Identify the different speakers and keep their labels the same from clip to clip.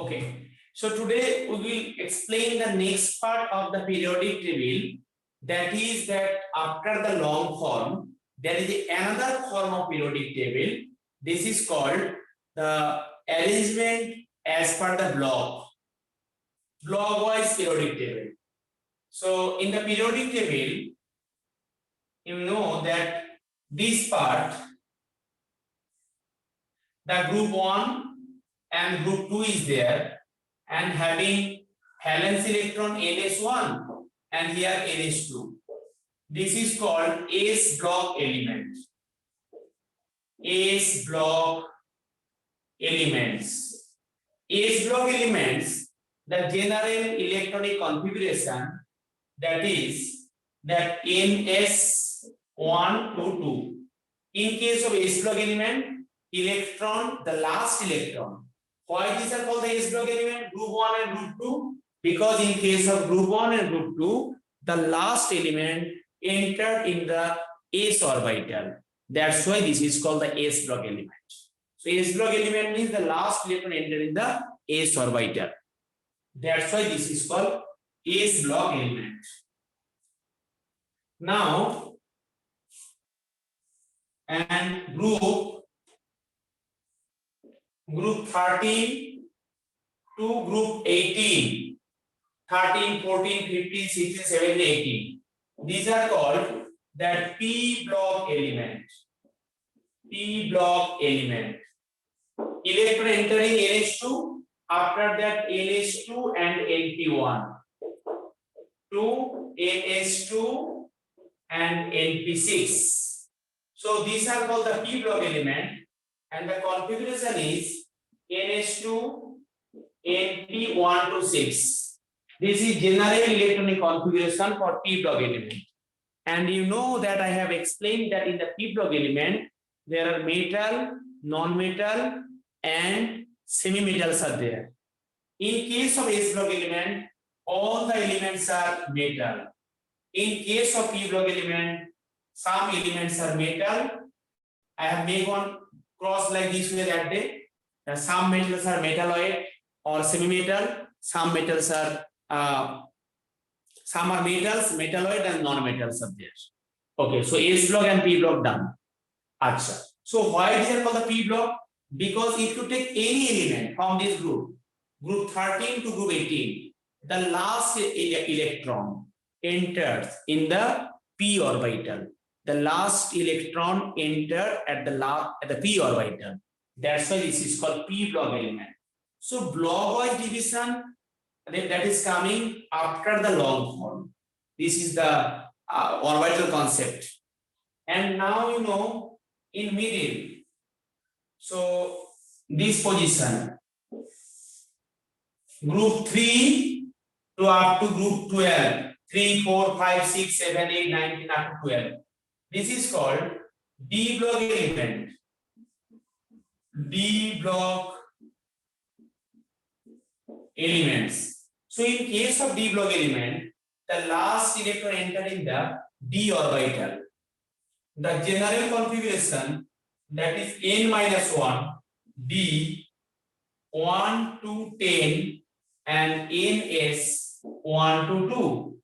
Speaker 1: Okay, so today we will explain the next part of the periodic table. That is that after the long form, there is another form of periodic table. This is called the arrangement as per the block-wise periodic table. So in the periodic table, you know that this part, the group 1 and group 2 is there, and having valence electron ns1 and here ns2. This is called S block element. S block elements. S block elements, the general electronic configuration, that is that ns1 to 2. In case of S block element, electron, the last electron. Why these are called the S block element, group 1 and group 2? Because in case of group 1 and group 2, the last element entered in the S orbital. That's why this is called the S block element. So S block element means the last electron entered in the S orbital. That's why this is called S block element. Now, and group 13 to group 18, 13, 14, 15, 16, 17, 18. These are called that P block element. P block element. Electron entering NH2, after that NH2 and NP1 to NH2 and NP6. So these are called the P block element, and the configuration is NH2 NP1 to 6. This is general electronic configuration for P block element. And you know that I have explained that in the P block element, there are metal, non-metal, and semi-metals are there. In case of S block element, all the elements are metal. In case of P block element, some elements are metal. I have made one cross like this way that day. Some metals are metalloid or semi-metal. Some metals are some are metals, metalloid, and non-metals are there. Okay, so S block and P block done. Acha. So why these are called the P block? Because if you take any element from this group 13 to group 18, the last electron enters in the P orbital. The last electron entered at the P orbital. That's why this is called P block element. So block-wise division, that is coming after the long form. This is the orbital concept. And now you know in middle. So this position, group 3 to up to group 12, 3, 4, 5, 6, 7, 8, 9, 10 up to 12. This is called D block element. D block elements. So in case of D block element, the last electron entered in the D orbital. The general configuration, that is n-1, D 1 to 10 and ns 1 to 2.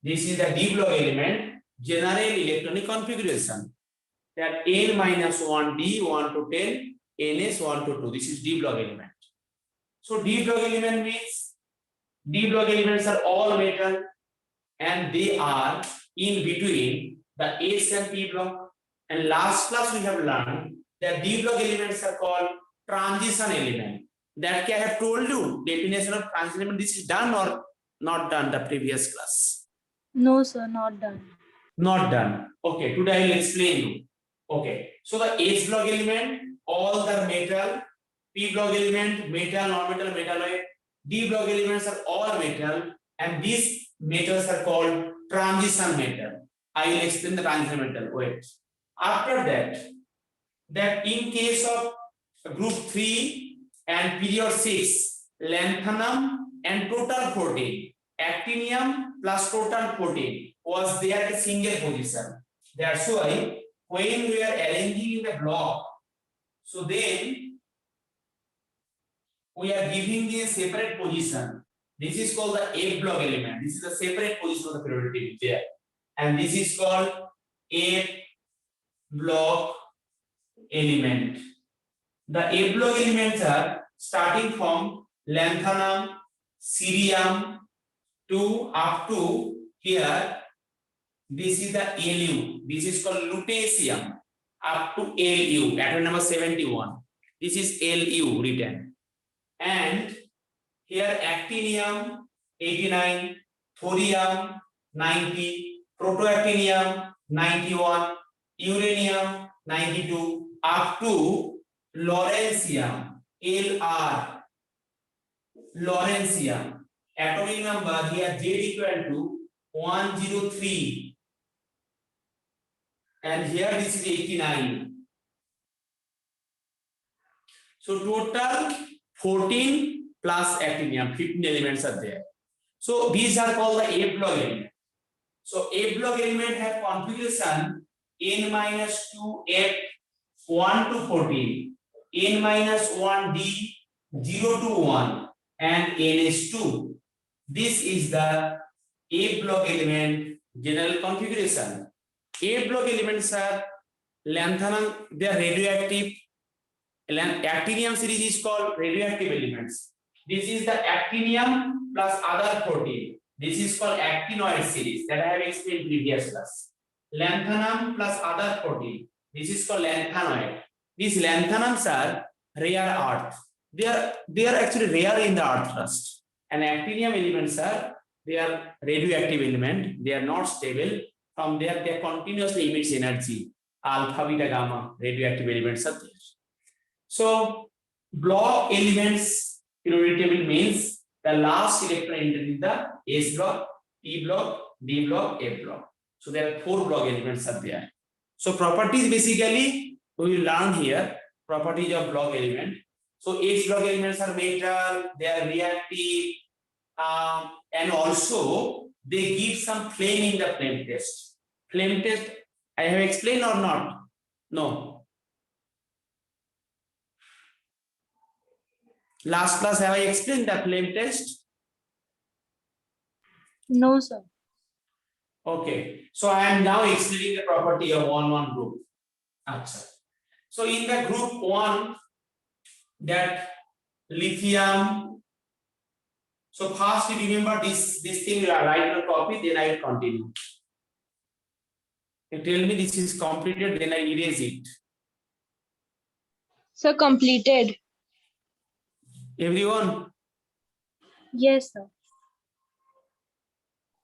Speaker 1: This is the D block element general electronic configuration. That n-1 D 1 to 10 ns 1 to 2. This is D block element. So D block element means D block elements are all metal and they are in between the S and P block. And last class we have learned that D block elements are called transition element. That I have told you definition of transition element. This is done or not done the previous class?
Speaker 2: No, sir, not done.
Speaker 1: Not done. Okay, today I will explain you. Okay, so the S block element, all the metal, P block element, metal, non-metal, metalloid, D block elements are all metal, and these metals are called transition metal. I will explain the transition metal. Wait. After that in case of group 3 and period 6, lanthanum and total 14, actinium plus total 14 was there at a single position. That's why when we are arranging in the block, so then we are giving the separate position. This is called the F block element. This is a separate position of the periodic table there, and this is called F block element. The F block elements are starting from lanthanum, cerium to up to here. This is the Lu. This is called lutetium up to Lu. Atom number 71. This is Lu written. And here actinium 89, thorium 90, protoactinium 91, uranium 92 up to lawrencium Lr. Lawrencium. Atomic number here Z equal to 103. And here this is 89. So total 14 plus actinium, 15 elements are there. So these are called the F block element. So F block element have configuration n-2 F 1 to 14, n-1 D 0 to 1, and ns2. This is the F block element general configuration. F block elements are lanthanum, they are radioactive. Actinium series is called radioactive elements. This is the actinium plus other 14. This is called actinoid series that I have explained previous class. Lanthanum plus other 14. This is called lanthanoid. These lanthanums are rare earth. They are actually rare in the earth crust. And actinium elements are radioactive element. They are not stable. From there, they continuously emits energy. Alpha, beta, gamma radioactive elements are there. So block elements periodic table means the last electron entered in the S block, P block, D block, F block. So there are 4 block elements are there. So properties basically we will learn here. Properties of block element. So H block elements are metal, they are reactive, and also they give some flame in the flame test. Flame test I have explained or not? No. Last class have I explained the flame test?
Speaker 2: No, sir.
Speaker 1: Okay. So I am now explaining the property of 1,1 group. Achha. So in the group 1, that lithium. So first you remember this thing, you write your copy, then I will continue. You tell me this is completed, then I erase it.
Speaker 3: So completed.
Speaker 1: Everyone?
Speaker 2: Yes, sir.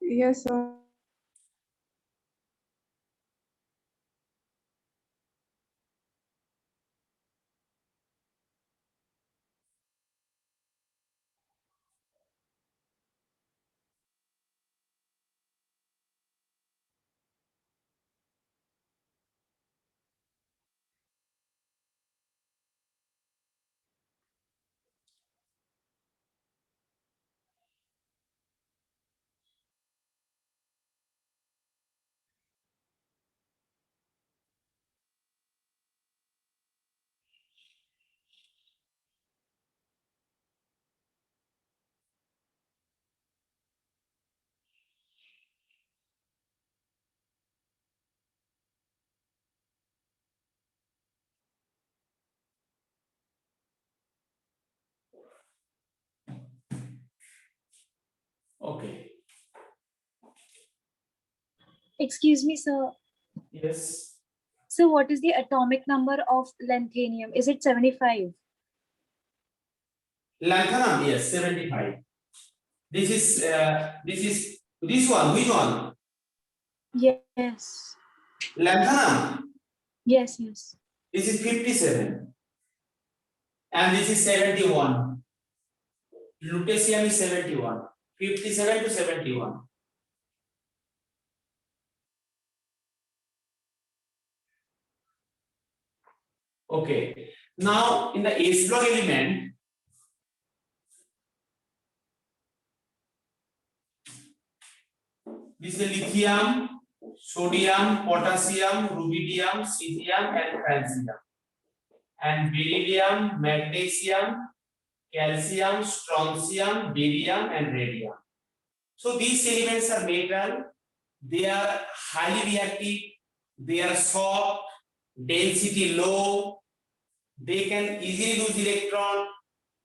Speaker 3: Yes, sir.
Speaker 1: Okay.
Speaker 2: Excuse me, sir.
Speaker 1: Yes.
Speaker 2: So what is the atomic number of lanthanum? Is it 75?
Speaker 1: Lanthanum, yes, 75. This is this one. Which one?
Speaker 2: Yes.
Speaker 1: Lanthanum.
Speaker 2: Yes, yes.
Speaker 1: This is 57. And this is 71. Lutetium is 71. 57 to 71. Okay. Now in the S block element, this is the lithium, sodium, potassium, rubidium, cesium, and francium. And beryllium, magnesium, calcium, strontium, barium, and radium. So these elements are metal. They are highly reactive. They are soft, density low. They can easily lose electron.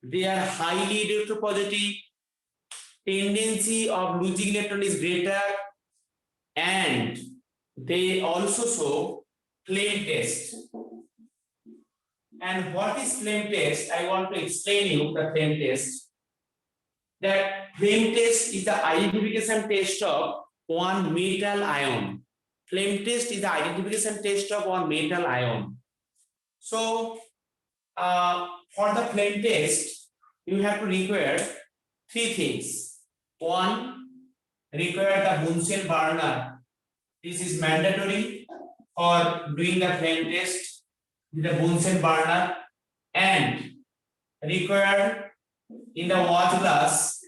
Speaker 1: They are highly electropositive. Tendency of losing electron is greater, and they also show flame test. And what is flame test? I want to explain you the flame test. That flame test is the identification test of one metal ion. Flame test is the identification test of one metal ion. So, for the flame test, you have to require three things. One, require the Bunsen burner. This is mandatory for doing the flame test with the Bunsen burner, and require in the watch glass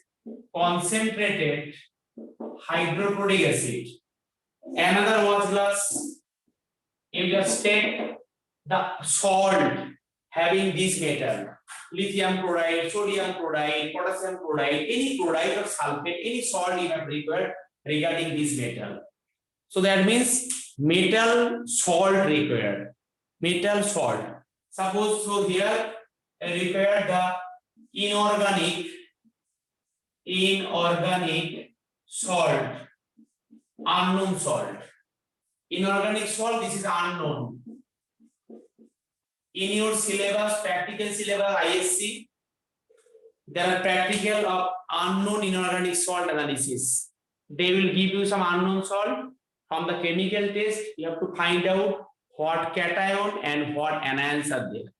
Speaker 1: concentrated hydrochloric acid. Another watch glass, you just take the salt having this metal, lithium chloride, sodium chloride, potassium chloride, any chloride or sulfate, any salt you have required regarding this metal. So that means metal salt required. Metal salt. Suppose so here I require the inorganic salt, unknown salt. Inorganic salt, this is unknown. In your syllabus, practical syllabus ISC, there are practical of unknown inorganic salt analysis. They will give you some unknown salt. From the chemical test, you have to find out what cation and what anions are there.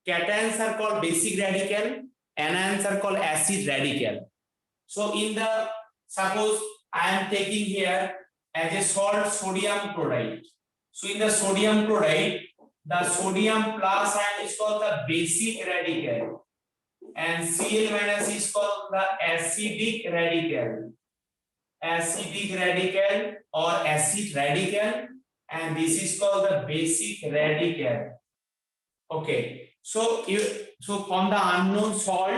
Speaker 1: Cations are called basic radical, anions are called acid radical. So in the, suppose I am taking here as a salt sodium chloride. So in the sodium chloride, the sodium plus ion is called the basic radical, and Cl minus is called the acidic radical. Acidic radical or acid radical, and this is called the basic radical. Okay, so from the unknown salt,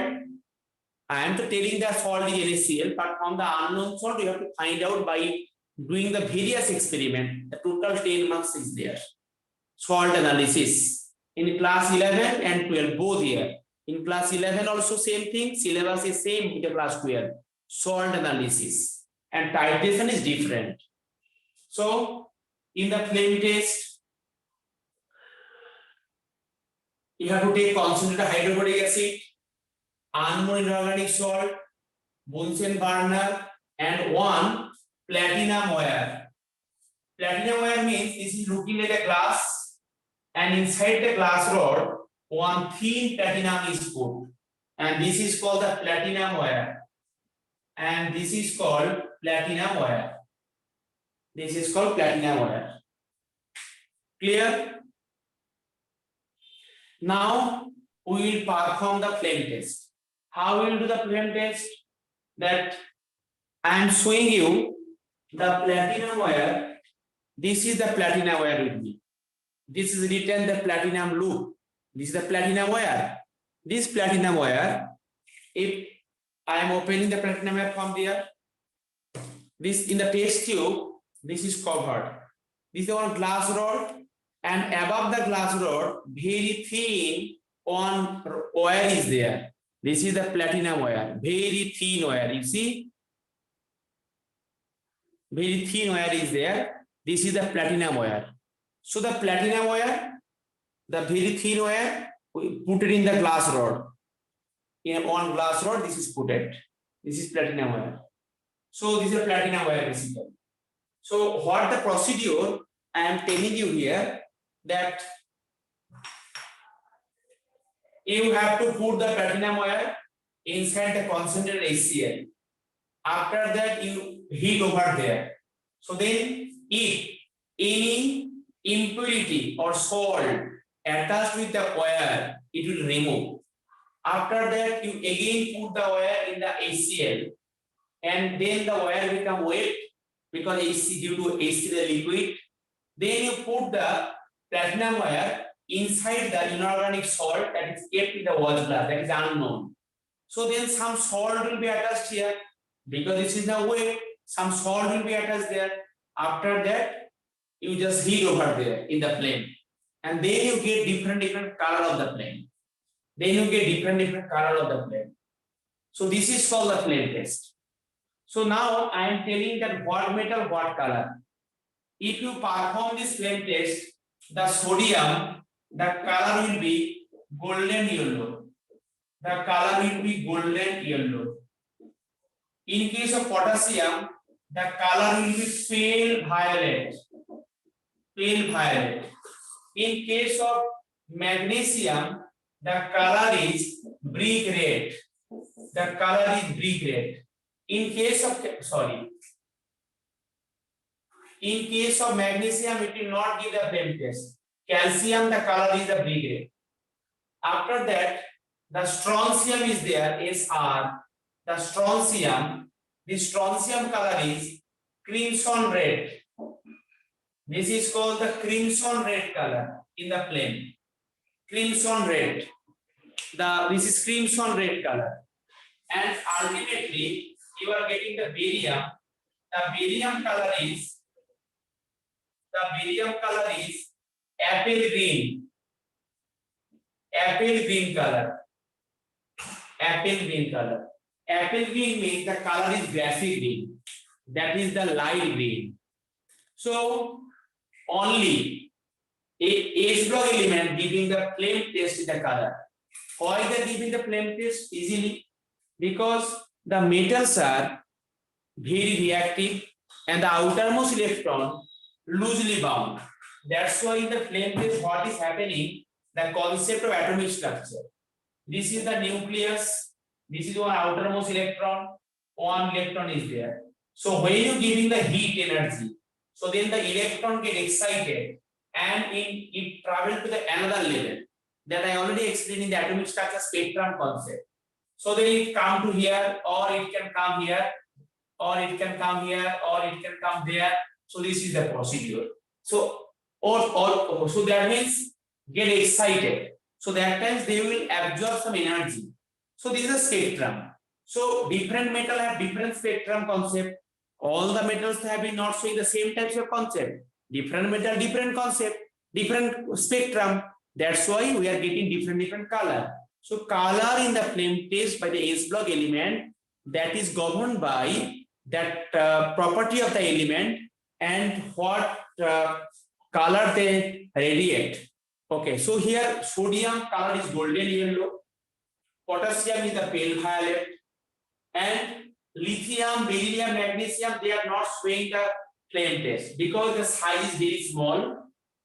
Speaker 1: I am telling the salt is NaCl, but from the unknown salt you have to find out by doing the various experiment. The total 10 marks is there. Salt analysis in class 11 and 12 both here. In class 11 also same thing, syllabus is same in the class 12. Salt analysis and titration is different. So in the flame test, you have to take concentrated hydrochloric acid, unknown inorganic salt, Bunsen burner, and one platinum wire. Platinum wire means this is looking like a glass, and inside the glass rod one thin platinum is put, and this is called the platinum wire, and this is called platinum wire. This is called platinum wire. Clear? Now we will perform the flame test. How we will do the flame test? That I am showing you the platinum wire. This is the platinum wire with me. This is written the platinum loop. This is the platinum wire. This platinum wire, if I am opening the platinum wire from there, this in the test tube, this is covered. This is one glass rod, and above the glass rod, very thin one wire is there. This is the platinum wire, very thin wire. You see, very thin wire is there. This is the platinum wire. So the platinum wire, the very thin wire, we put it in the glass rod. In one glass rod, this is put it. This is platinum wire. So this is a platinum wire basically. So what the procedure I am telling you here, that you have to put the platinum wire inside the concentrated HCl. After that, you heat over there. So then, if any impurity or salt attached with the wire, it will remove. After that, you again put the wire in the HCl, and then the wire become wet because HC due to HCl liquid. Then you put the platinum wire inside the inorganic salt that is kept in the watch glass, that is unknown. So then some salt will be attached here because this is the weight. Some salt will be attached there. After that, you just heat over there in the flame, and then you get different color of the flame. Then you get different color of the flame. So this is called the flame test. So now I am telling that what metal, what color. If you perform this flame test, the sodium, the color will be golden yellow. The color will be golden yellow. In case of potassium, the color will be pale violet. Pale violet. In case of magnesium, the color is brick red. The color is brick red. In case of magnesium, it will not give the flame test. Calcium, the color is the brick red. After that, the strontium is there, Sr. The strontium color is crimson red. This is called the crimson red color in the flame. Crimson red. This is crimson red color. And ultimately, you are getting the barium. The barium color is apple green. Apple green color. Apple green color. Apple green means the color is grassy green. That is the light green. So only a H block element giving the flame test is the color. Why they are giving the flame test easily? Because the metals are very reactive and the outermost electron loosely bound. That's why in the flame test, what is happening? The concept of atomic structure. This is the nucleus. This is one outermost electron. One electron is there. So when you giving the heat energy, so then the electron get excited and it travel to the another level that I already explained in the atomic structure spectrum concept. So then it come to here, or it can come here, or it can come here, or it can come there. So this is the procedure. So so that means get excited. So that times they will absorb some energy. So this is a spectrum. So different metal have different spectrum concept. All the metals have been not showing the same types of concept. Different metal, different concept, different spectrum. That's why we are getting different color. So color in the flame test by the H block element, that is governed by that property of the element and what color they radiate. Okay, so here sodium color is golden yellow, potassium is the pale violet, and lithium, beryllium, magnesium, they are not showing the flame test because the size is very small.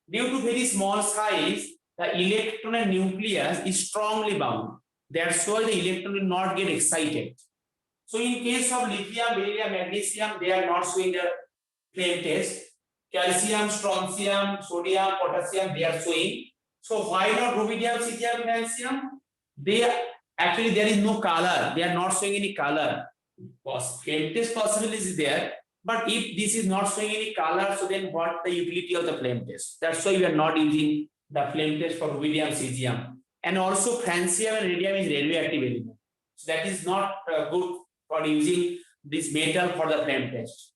Speaker 1: Due to very small size, the electron and nucleus is strongly bound. That's why the electron will not get excited. So in case of lithium, beryllium, magnesium, they are not showing the flame test. Calcium, strontium, sodium, potassium, they are showing. So why not rubidium, cesium, calcium? They actually there is no color. They are not showing any color. Flame test possibility is there, but if this is not showing any color, so then what the utility of the flame test? That's why we are not using the flame test for rubidium, cesium, and also francium and radium is radioactive element. So that is not good for using this metal for the flame test.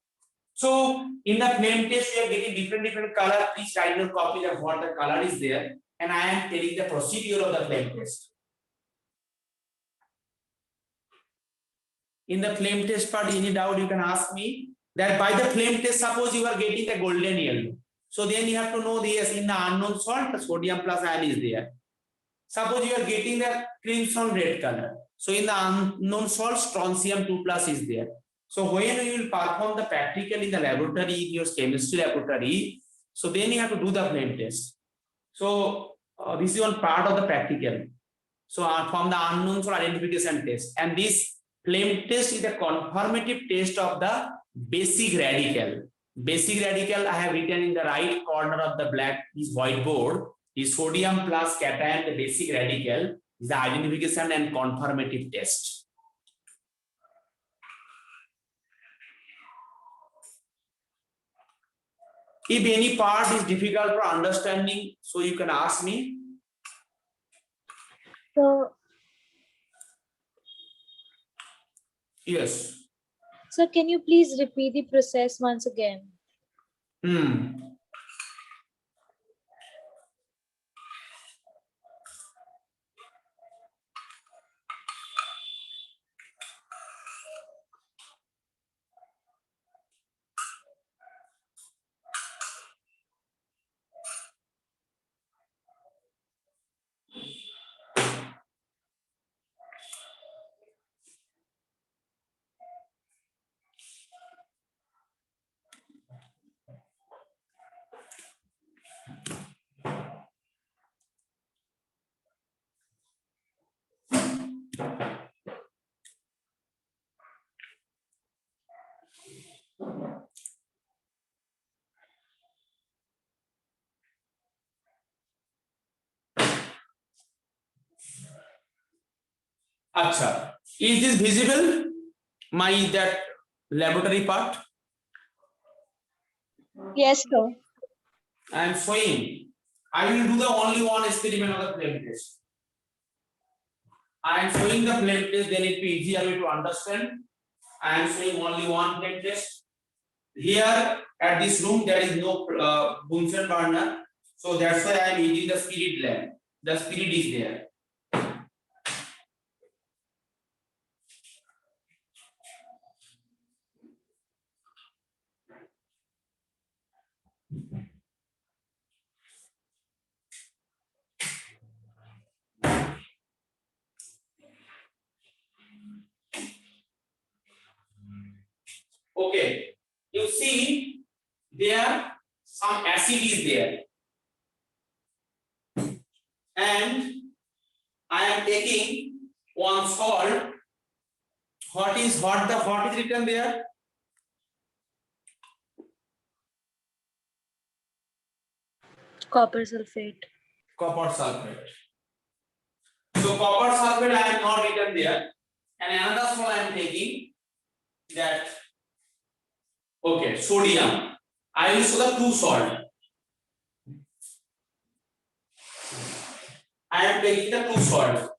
Speaker 1: So in the flame test, we are getting different color. Please write your copy of what the color is there, and I am telling the procedure of the flame test. In the flame test part, any doubt you can ask me. That by the flame test, suppose you are getting the golden yellow. So then you have to know this in the unknown salt, the sodium plus ion is there. Suppose you are getting the crimson red color. So in the unknown salt, strontium 2 plus is there. So when you will perform the practical in the laboratory, in your chemistry laboratory, so then you have to do the flame test. So this is one part of the practical. So from the unknown salt identification test, and this flame test is a conformative test of the basic radical. Basic radical I have written in the right corner of the black is whiteboard. Is sodium plus cation, the basic radical is the identification and conformative test. If any part is difficult for understanding, so you can ask me.
Speaker 2: So
Speaker 1: Yes.
Speaker 2: Sir, can you please repeat the process once again?
Speaker 1: Acha. Is this visible? My that laboratory part?
Speaker 2: Yes, sir.
Speaker 1: I am showing. I will do the only one experiment of the flame test. I am showing the flame test, then it will be easier way to understand. I am showing only one flame test. Here at this room there is no Bunsen burner, so that's why I am using the spirit lamp. The spirit is there. Okay, you see there some acid is there, and I am taking one salt. What is written there?
Speaker 2: Copper sulfate.
Speaker 1: Copper sulfate. So copper sulfate I am not written there, and another salt I am taking that. Okay, sodium. I will show the two salt. I am taking the two salt.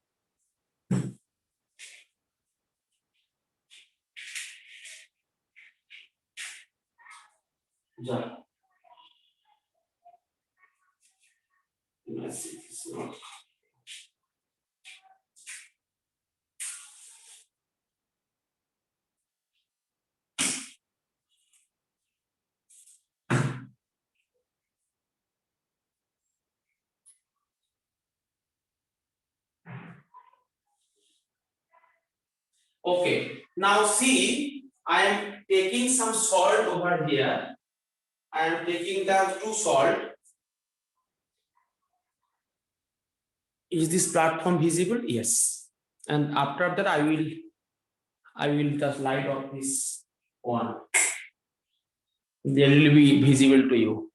Speaker 1: Yeah. Okay, now see, I am taking some salt over here. I am taking the two salt. Is this platform visible? Yes. And after that, I will just light off this one. They will be visible to you.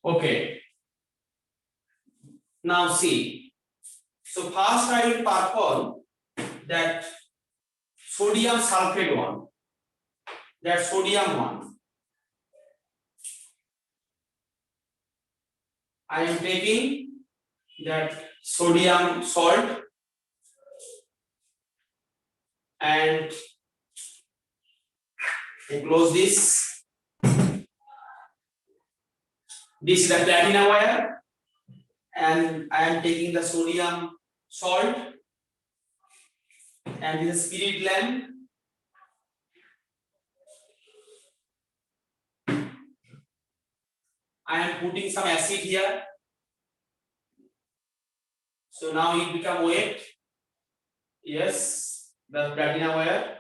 Speaker 1: Okay. Now see. So first I will perform that sodium sulfate one. That sodium one. I am taking that sodium salt and I close this. This is the platinum wire, and I am taking the sodium salt and this is spirit lamp. I am putting some acid here. So now it become wet. Yes, the platinum wire.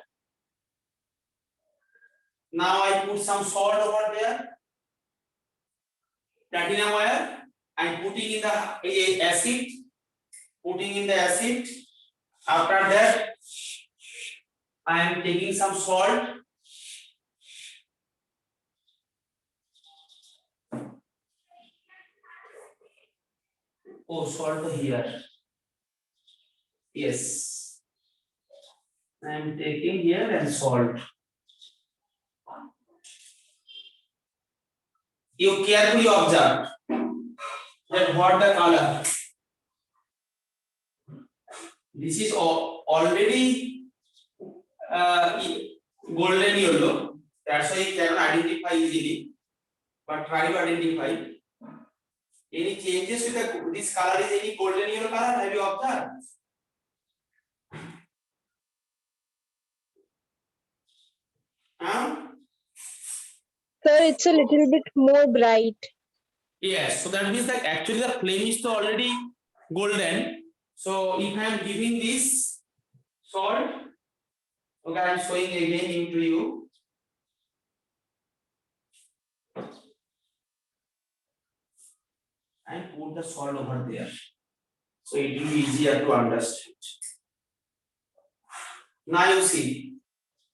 Speaker 1: Now I put some salt over there. Platinum wire. I'm putting in the acid. Putting in the acid. After that, I am taking some salt. Oh, salt here. Yes. I am taking here and salt. You carefully observe that what the color. This is already golden yellow. That's why you cannot identify easily. But try to identify. Any changes with this color is any golden yellow color? Have you observed?
Speaker 3: Sir, it's a little bit more bright.
Speaker 1: Yes, so that means that actually the flame is already golden. So if I am giving this salt, okay, I am showing again into you. And put the salt over there. So it will be easier to understand. Now you see,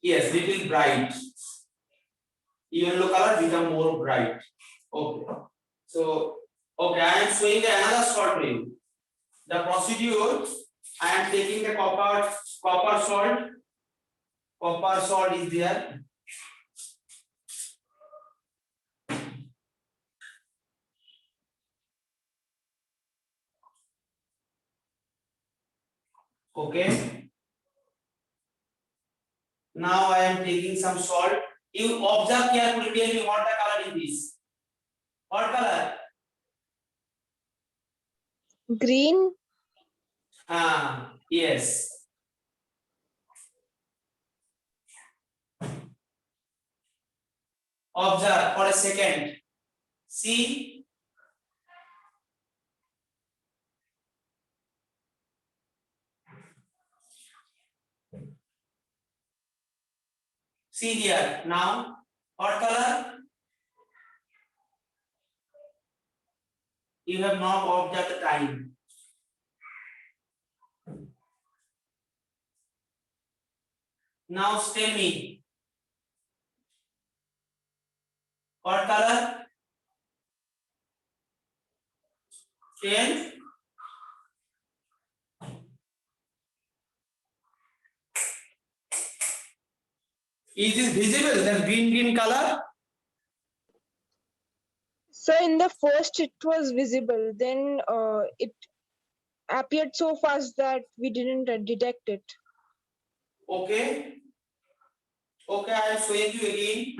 Speaker 1: yes, little bright. Yellow color become more bright. Okay. So, okay, I am showing another salt to you. The procedure, I am taking the copper salt. Copper salt is there. Okay. Now I am taking some salt. You observe carefully. Tell me what the color is this. What color?
Speaker 3: Green?
Speaker 1: Yes. Observe for a second. See. See here. Now, what color? You have not observed the time. Now tell me. What color? 10. Is this visible? The green color?
Speaker 3: So in the first it was visible, then it appeared so fast that we didn't detect it.
Speaker 1: Okay. Okay, I am showing you again.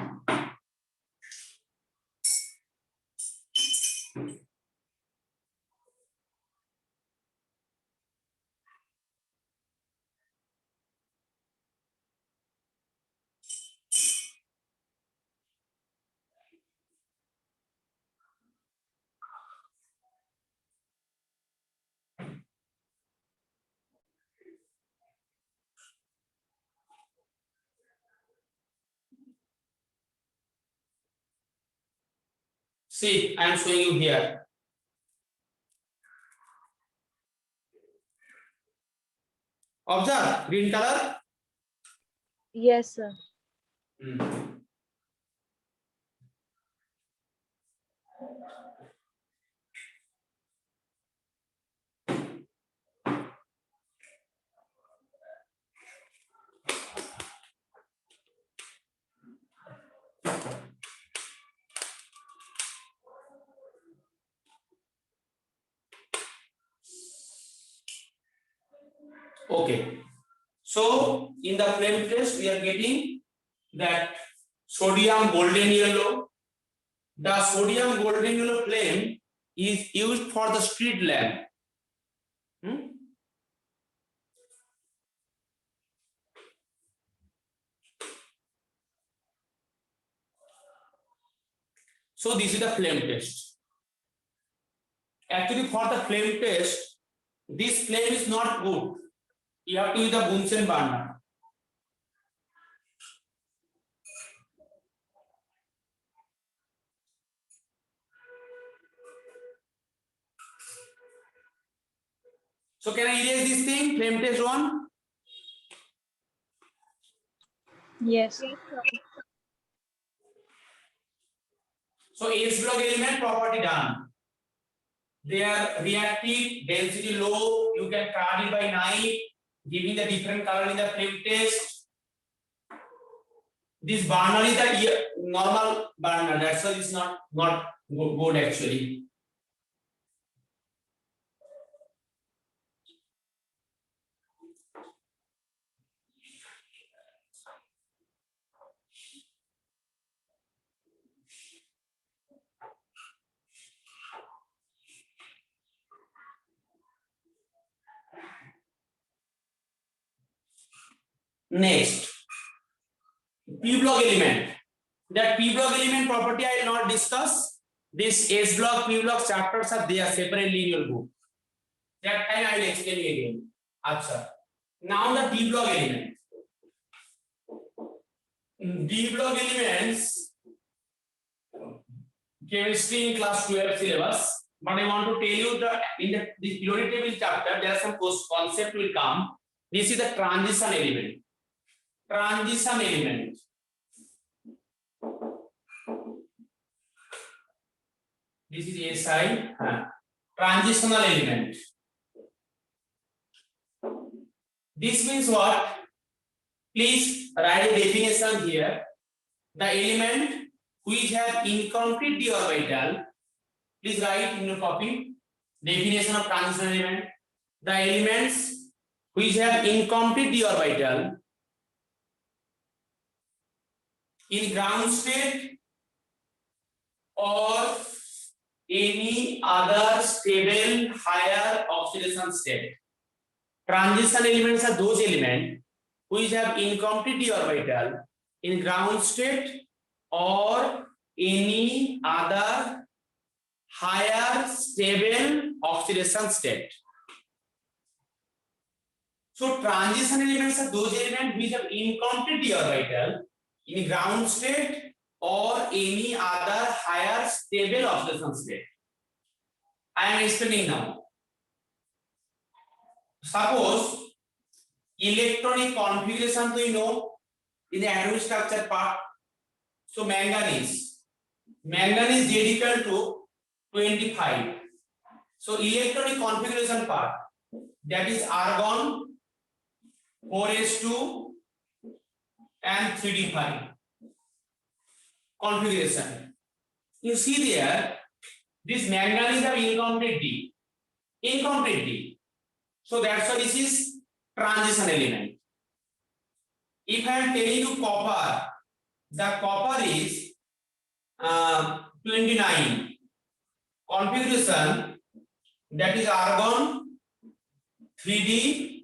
Speaker 1: See, I am showing you here. Observe green color.
Speaker 2: Yes, sir.
Speaker 1: Okay. So in the flame test, we are getting that sodium golden yellow. The sodium golden yellow flame is used for the street lamp. So this is the flame test. Actually, for the flame test, this flame is not good. You have to use the Bunsen burner. So can I erase this thing? Flame test 1.
Speaker 2: Yes.
Speaker 1: So H block element property done. They are reactive, density low. You can card it by night, giving the different color in the flame test. This burner is the normal burner. That's why it's not good actually. Next, P block element. That P block element property I will not discuss. This S block, P block chapters are there separately in your book. That time I will explain again. Acha. Now the D block element. D block elements, chemistry in class 12 syllabus. But I want to tell you that in the periodic table chapter there are some concept will come. This is the transition element. Transition element. This is SI. Transitional element. This means what? Please write a definition here. The element which have incomplete d orbital. Please write in your copy. Definition of transition element. The elements which have incomplete d orbital in ground state or any other stable higher oxidation state. Transition elements are those elements which have incomplete d orbital in ground state or any other higher stable oxidation state. So transition elements are those elements which have incomplete d orbital in ground state or any other higher stable oxidation state. I am explaining now. Suppose electronic configuration we know in the atomic structure part. So manganese Z equal to 25. So electronic configuration part, that is argon 4s2 and 3d5 configuration. You see there, this manganese have incomplete D. So that's why this is transition element. If I am telling you copper, the copper is 29 configuration, that is argon 3d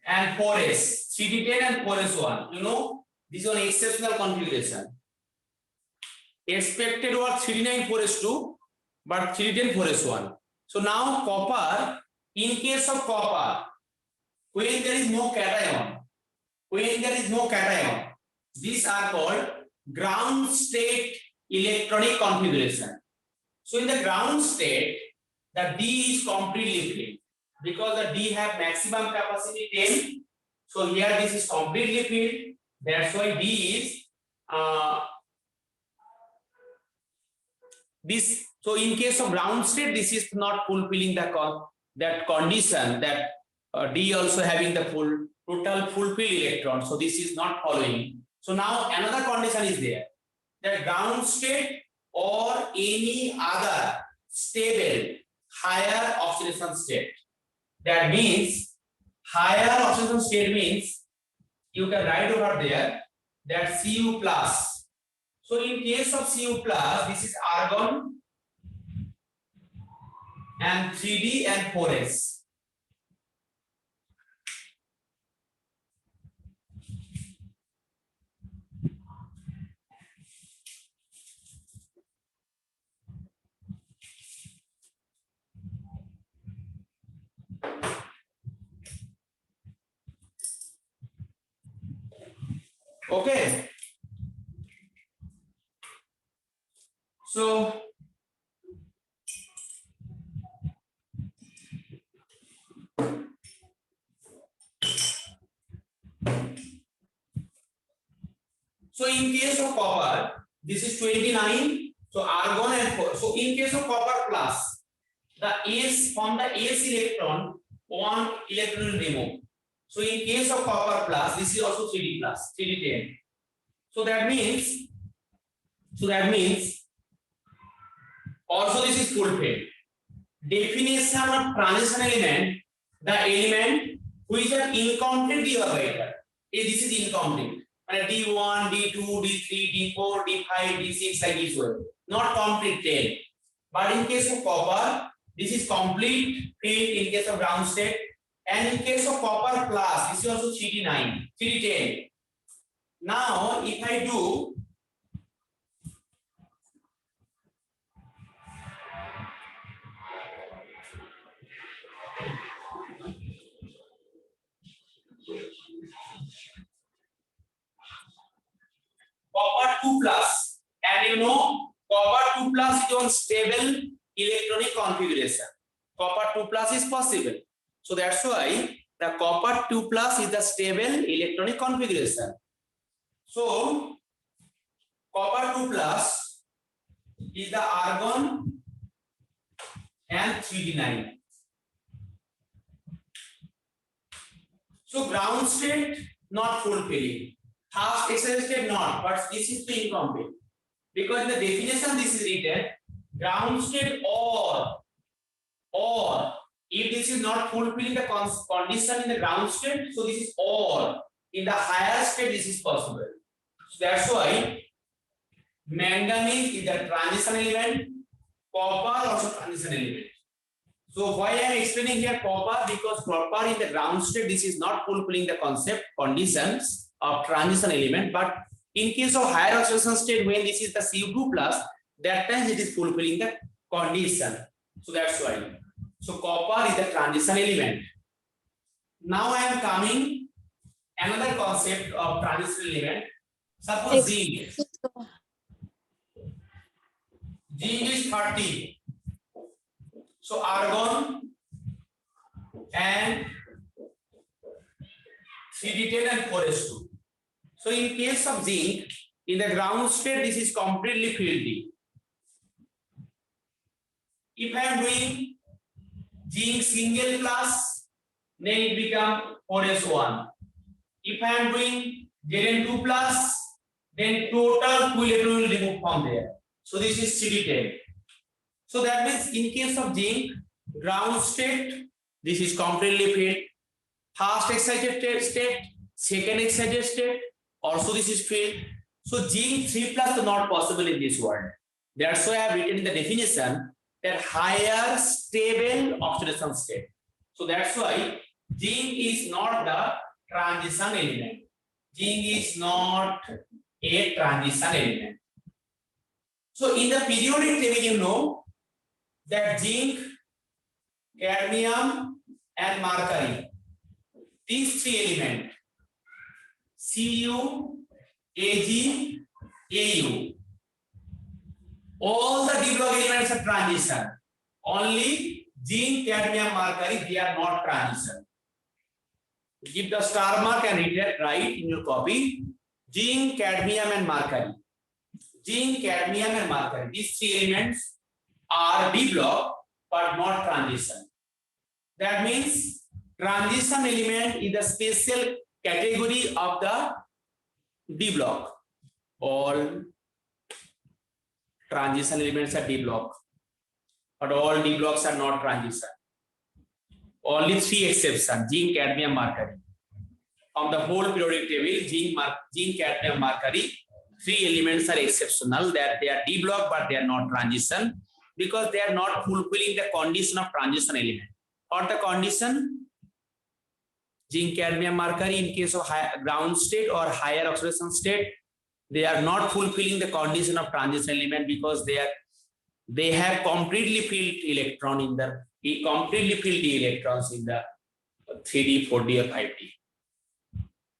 Speaker 1: and 4s, 3d10 and 4s1. You know, this is an exceptional configuration. Expected was 3d9 4s2, but 3d10 4s1. So now copper, in case of copper, when there is no cation, these are called ground state electronic configuration. So in the ground state, the D is completely filled because the D have maximum capacity 10. So here this is completely filled. That's why D is this. So in case of ground state, this is not fulfilling that condition that D also having the total fulfilled electron. So this is not following. So now another condition is there, that ground state or any other stable higher oxidation state. That means higher oxidation state means you can write over there that Cu plus. So in case of Cu plus, this is argon and 3d and 4s. Okay. So in case of copper, this is 29. So argon and 4. So in case of copper plus, the S from the S electron, 1 electron will remove. So in case of copper plus, this is also 3d plus, 3d10. So that means So that means also this is fulfilled. Definition of transition element, the element which are incomplete divisor. This is incomplete. D1, D2, D3, D4, D5, D6 like this way. Not complete tail. But in case of copper, this is complete field in case of ground state. And in case of copper plus, this is also 3D9, 3D10. Now, if I do copper 2 plus, and you know copper 2 plus is on stable electronic configuration. Copper 2 plus is possible. So that's why the copper 2 plus is the stable electronic configuration. So copper 2 plus is the argon and 3D9. So ground state not fulfilling. Half excited state not, but this is the incomplete. Because in the definition this is written ground state or if this is not fulfilling the condition in the ground state, so this is or in the higher state this is possible. So that's why manganese is the transition element, copper also transition element. So why I am explaining here copper, because copper in the ground state this is not fulfilling the conditions of transition element, but in case of higher oxidation state when this is the Cu2 plus, that time it is fulfilling the condition. So that's why. So copper is the transition element. Now I am coming another concept of transition element. Suppose zinc. Zinc is 30. So argon and 3D10 and 4s2. So in case of zinc, in the ground state, this is completely fieldy. If I am doing zinc single plus, then it becomes 4s1. If I am doing Zn2 plus, then total 2 electrons will remove from there. So this is 3D10. So that means in case of zinc, ground state, this is completely filled. First excited state, second excited state, also this is filled. So zinc 3 plus is not possible in this world. That's why I have written in the definition that higher stable oxidation state. So that's why zinc is not the transition element. Zinc is not a transition element. So in the periodic table, you know that zinc, cadmium, and mercury, these three elements, Cu, Ag, Au, all the D block elements are transition. Only zinc, cadmium, mercury, they are not transition. Give the star mark and write in your copy. Zinc, cadmium, and mercury. Zinc, cadmium, and mercury. These three elements are D block but not transition. That means transition element is the special category of the D block. All transition elements are D block, but all D blocks are not transition. Only three exceptions: zinc, cadmium, mercury. From the whole periodic table, zinc, cadmium, mercury, three elements are exceptional, that they are D block but they are not transition, because they are not fulfilling the condition of transition element. Or the condition, zinc, cadmium, mercury, in case of high ground state or higher oxidation state, they are not fulfilling the condition of transition element because they have completely filled electron in the completely filled the electrons in the 3D, 4D, or 5D.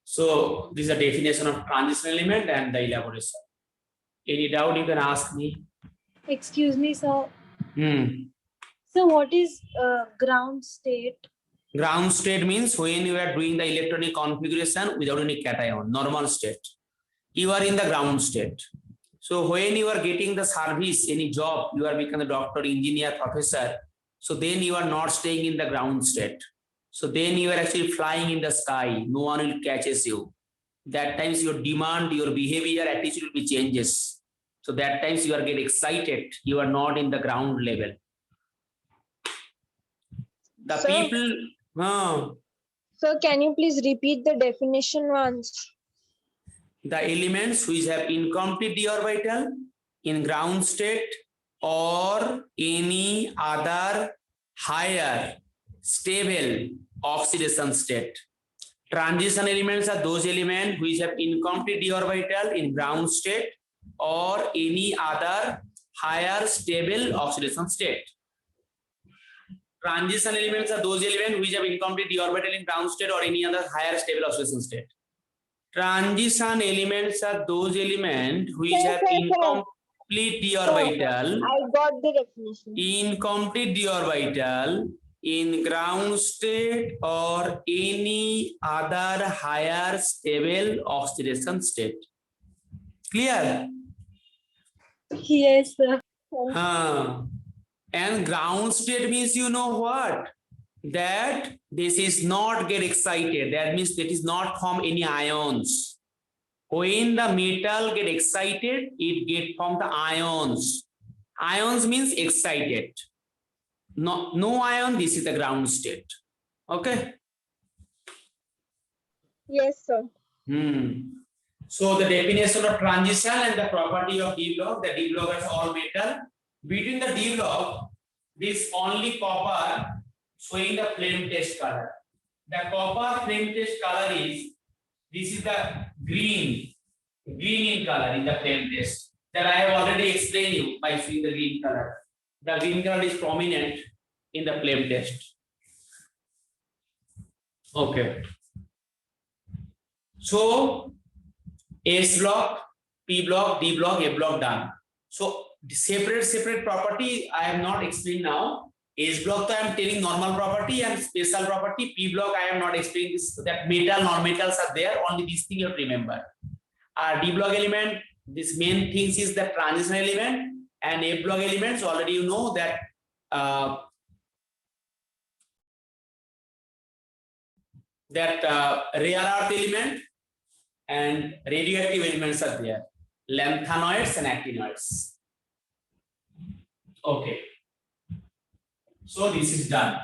Speaker 1: So this is the definition of transition element and the elaboration. Any doubt you can ask me?
Speaker 2: Excuse me, sir. So what is ground state?
Speaker 1: Ground state means when you are doing the electronic configuration without any cation, normal state. You are in the ground state. So when you are getting the service, any job, you are becoming a doctor, engineer, professor. So then you are not staying in the ground state. So then you are actually flying in the sky. No one will catches you. That times your demand, your behavior, attitude will be changes. So that times you are get excited. You are not in the ground level. The
Speaker 3: Sir?
Speaker 1: people,
Speaker 3: Sir, can you please repeat the definition once?
Speaker 1: the elements which have incomplete d orbital in ground state or any other higher stable oxidation state. Transition elements are those elements which have incomplete d orbital in ground state or any other higher stable oxidation state. Transition elements are those elements which have incomplete d orbital in ground state or any other higher stable oxidation state. Transition elements are those elements which have incomplete d orbital.
Speaker 3: I got the definition.
Speaker 1: Incomplete d orbital in ground state or any other higher stable oxidation state. Clear?
Speaker 2: Yes, sir.
Speaker 1: And ground state means you know what? That this is not get excited. That means that is not form any ions. When the metal get excited, it get from the ions. Ions means excited. No ion, this is the ground state. Okay.
Speaker 3: Yes, sir.
Speaker 1: So the definition of transition and the property of D block, the D block is all metal. Between the D block, this only copper showing the flame test color. The copper flame test color is, this is the green in color in the flame test. That I have already explained you by showing the green color. The green color is prominent in the flame test. Okay. So S block, P block, D block, A block done. So separate property I have not explained now. S block I am telling normal property and special property. P block I am not explaining this, that metal, non-metals are there. Only this thing you have to remember. D block element, this main things is the transition element, and A block elements already you know that rare earth element and radioactive elements are there, lanthanoids and actinoids. Okay, so this is done.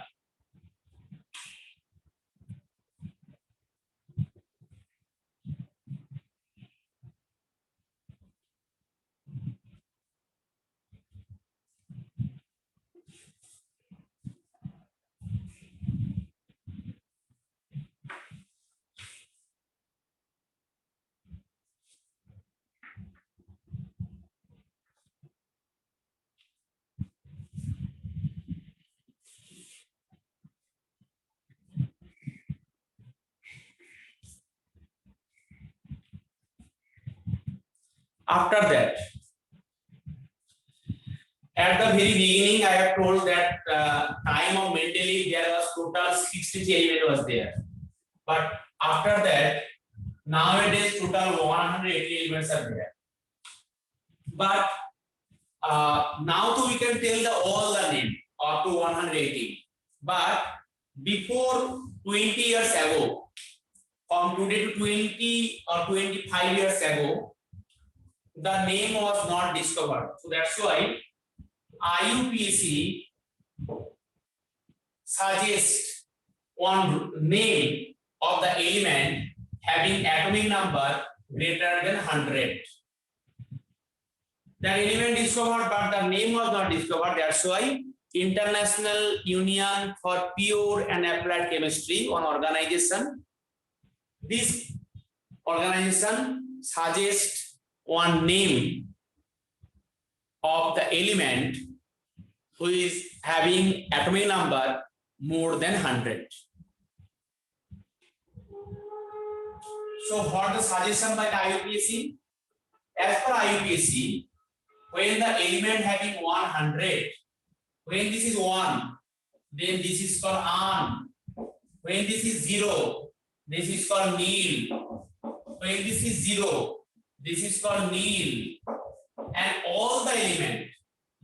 Speaker 1: After that, at the very beginning, I have told that time of Mendeleev there was total 63 elements was there, but after that, nowadays total 180 elements are there. But now too we can tell the all the name up to 180. But before 20 years ago, from today to 20 or 25 years ago, the name was not discovered. So that's why IUPAC suggests one name of the element having atomic number greater than 100. That element discovered, but the name was not discovered. That's why International Union for Pure and Applied Chemistry, one organization, this organization suggests one name of the element who is having atomic number more than 100. So what the suggestion by the IUPAC? As per IUPAC, when the element having 100, when this is 1, then this is called an. When this is 0, this is called nil. When this is 0, this is called nil. And all the elements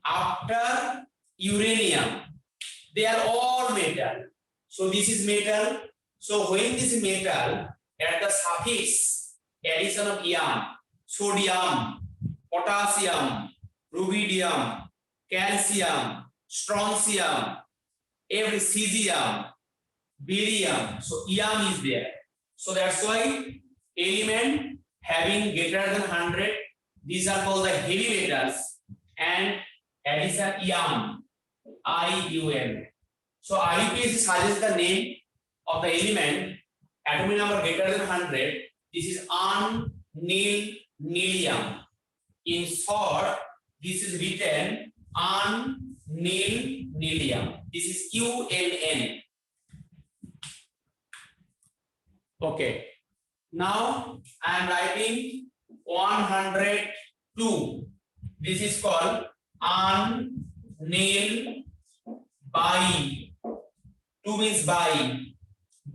Speaker 1: after uranium, they are all metal. So this is metal. So when this is metal, at the suffix addition of ion, sodium, potassium, rubidium, calcium, strontium, every cesium, barium. So ium is there. So that's why element having greater than 100, these are called the heavy metals, and addition ium, IUM. So IUPAC suggests the name of the element, atomic number greater than 100. This is unnilnilium. In short, this is written unnilnilium. This is UNN. Okay. Now I am writing 102. This is called unnil by. 2 means by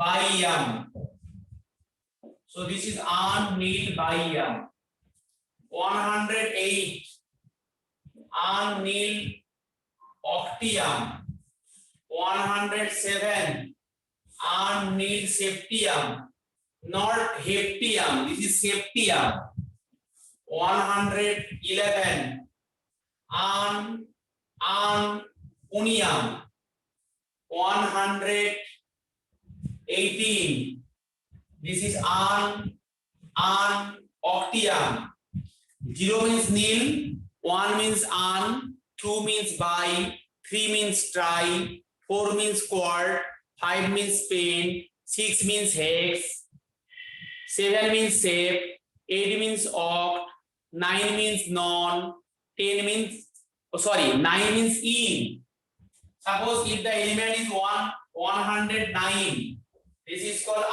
Speaker 1: ium. So this is unnil by ium. 108 unnil octium. 107 unnil septium. Not heptium, this is septium. 111 unium. 118, this is octium. 0 means nil, 1 means 2 means bi, 3 means tri, 4 means quart, 5 means pen, 6 means hex, 7 means sep, 8 means oct, 9 means non, 10 means 9 means in. Suppose if the element is 109, this is called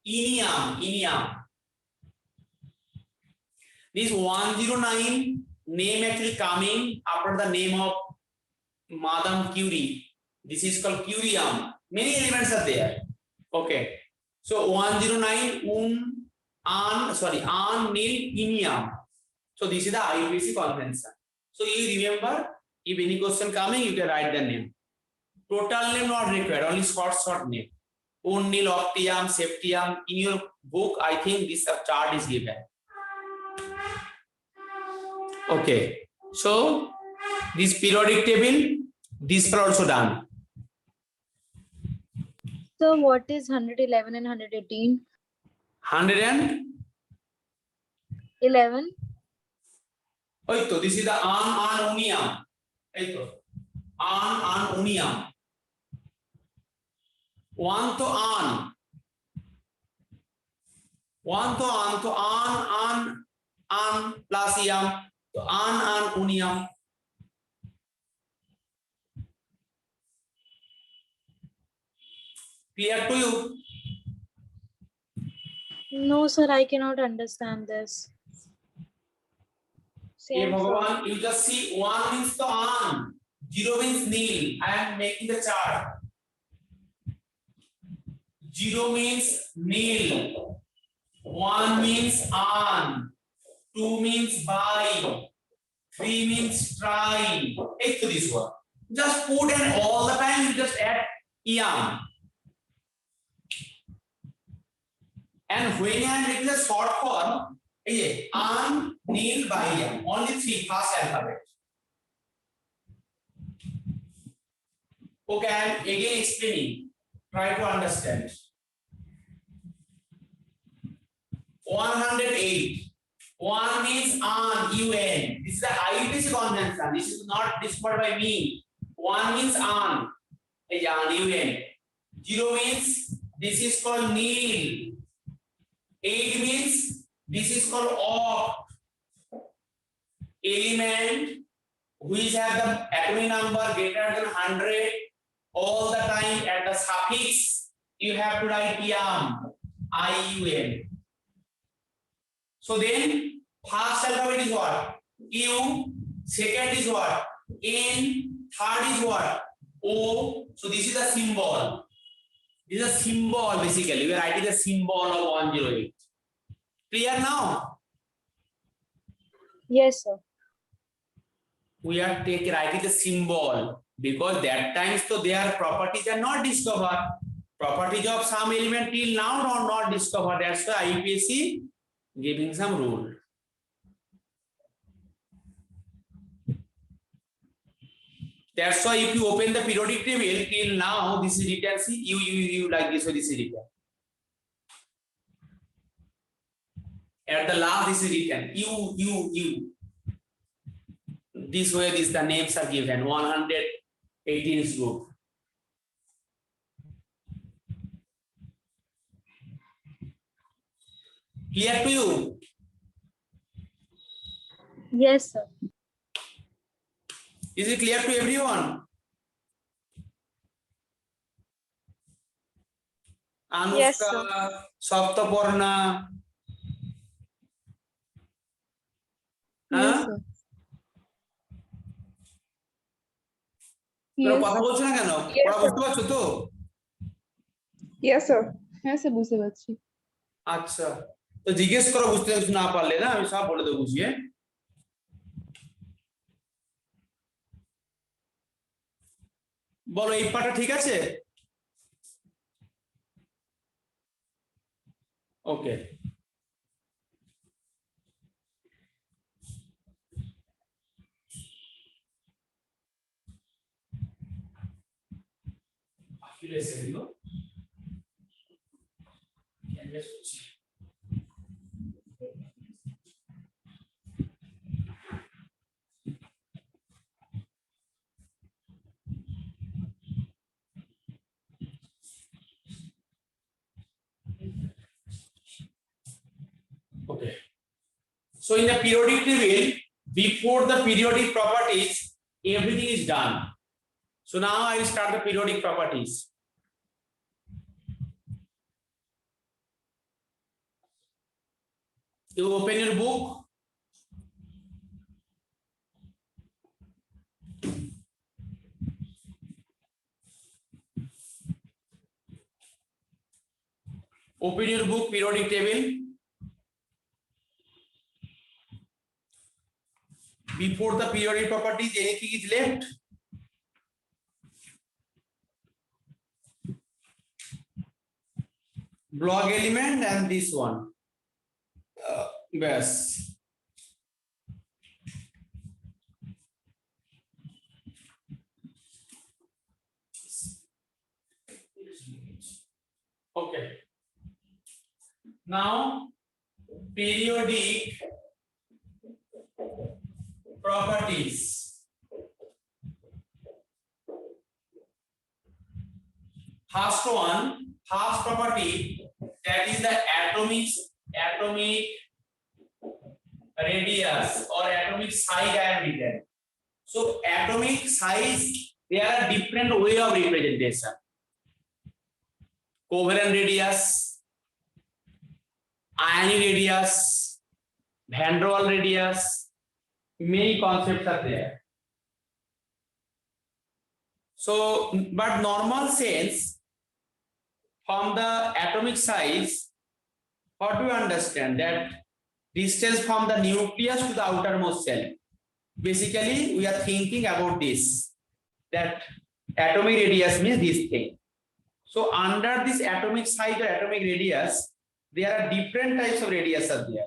Speaker 1: inium. This 109 name actually coming after the name of Madame Curie. This is called curium. Many elements are there. Okay. So 109 inium. So this is the IUPAC convention. So you remember, if any question coming, you can write the name. Total name not required, only short name. Unnil, octium, septium. In your book, I think this chart is given. Okay. So this periodic table, this part also done.
Speaker 2: So what is 111 and 118?
Speaker 1: 111. So this is the unium. Unium. 1 to an. 1 to an plus ium. So unium. Clear to you?
Speaker 2: No, sir, I cannot understand this.
Speaker 1: Hey,
Speaker 3: Same for
Speaker 1: Bhagavan, you just see 1 means to an, 0 means nil. I am making the chart. 0 means nil. 1 means an. 2 means bi. 3 means tri. Take to this one. Just put and all the time you just add ium. And when I am making the short form, an, nil, by ium. Only 3 first alphabet. Okay, I am again explaining. Try to understand. 108. 1 means an, un. This is the IUPAC convention. This is not discovered by me. 1 means an, un. 0 means this is called nil. 8 means this is called oct. Element which have the atomic number greater than 100 all the time at the suffix, you have to write ium, IUM. So then first alphabet is what? U, second is what? N, third is what? O. So this is the symbol. This is a symbol basically. We are writing the symbol of 108. Clear now?
Speaker 2: Yes, sir.
Speaker 1: We are writing the symbol because that times so their properties are not discovered. Properties of some element till now are not discovered. That's why IUPAC giving some rule. That's why if you open the periodic table till now, this is written, see, you like this way, this is written. At the last, this is written, you. This way, the names are given, 118 group. Clear to you?
Speaker 2: Yes, sir.
Speaker 1: Is it clear to everyone? Anushka,
Speaker 3: Yes, sir.
Speaker 1: Saptaparna.
Speaker 4: Yes, sir.
Speaker 1: তোরা
Speaker 4: Yes,
Speaker 1: কথা বলছো না কেন?
Speaker 3: Yes,
Speaker 1: পড়া
Speaker 3: sir.
Speaker 1: বুঝতে পারছো তো?
Speaker 3: Yes, sir.
Speaker 4: হ্যাঁ স্যার বুঝতে পারছি।
Speaker 1: আচ্ছা, তো জিজ্ঞেস করো বুঝতে না পারলে, না আমি সব বলে দেবো বুঝিয়ে। বলো এই পাটা ঠিক আছে? ওকে, okay. So in the periodic table, before the periodic properties, everything is done. So now I will start the periodic properties. You open your book. Open your book, periodic table. Before the periodic properties, anything is left? Block element and this one. Yes. Okay. Now, periodic properties. First one, first property, that is the atomic radius or atomic size I am written. So atomic size, there are different way of representation. Covalent radius, ionic radius, van der Waals radius, many concepts are there. So, but normal sense, from the atomic size, what do you understand? That distance from the nucleus to the outermost cell. Basically, we are thinking about this, that atomic radius means this thing. So under this atomic size or atomic radius, there are different types of radius are there.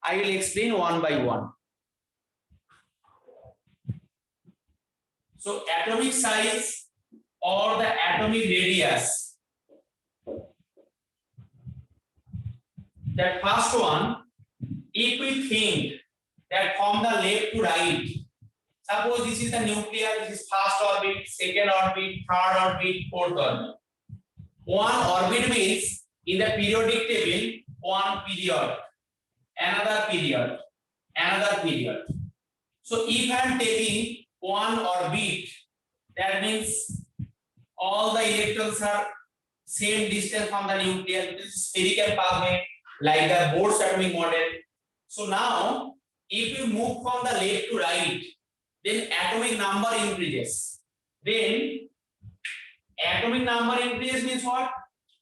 Speaker 1: I will explain one by one. So atomic size or the atomic radius, that first one, if we think that from the left to right, suppose this is the nucleus, this is first orbit, second orbit, third orbit, fourth orbit. One orbit means in the periodic table, one period, another period, another period. So if I am taking one orbit, that means all the electrons are same distance from the nucleus. This is spherical pathway, like the Bohr's atomic model. So now, if you move from the left to right, then atomic number increases. Then atomic number increases means what?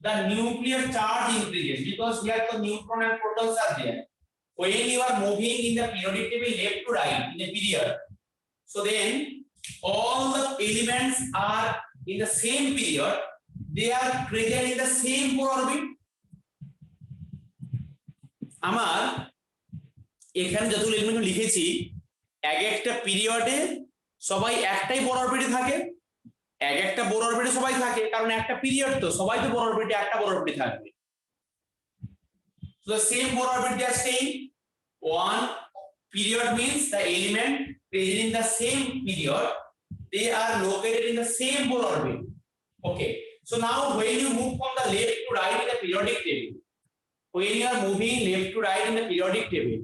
Speaker 1: The nuclear charge increases, because here the neutron and protons are there. When you are moving in the periodic table left to right in a period, so then all the elements are in the same period, they are present in the same core orbit. আমার এখানে যতগুলো element লিখেছি এক একটা পিরিয়ডে সবাই একটাই bore অরবিটে থাকে, এক একটা বোর অরবিটে সবাই থাকে, কারণ একটা পিরিয়ড তো সবাই তো বোর অরবিটে একটা বোর অরবিটে থাকবে। So the same Bohr orbit they are staying. One period means the element present in the same period, they are located in the same core orbit. Okay, so now when you move from the left to right in the periodic table, when you are moving left to right in the periodic table,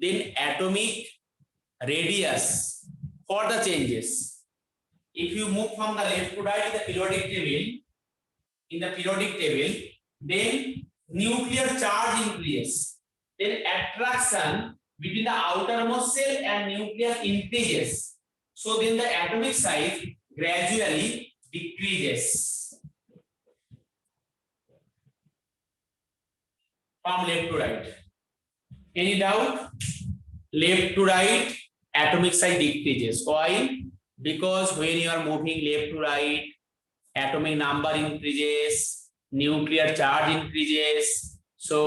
Speaker 1: then atomic radius for the changes. If you move from the left to right in the periodic table, then nuclear charge increases, then attraction between the outermost cell and nucleus increases, so then the atomic size gradually decreases from left to right. Any doubt? Left to right, atomic size decreases. Why? Because when you are moving left to right, atomic number increases, nuclear charge increases, so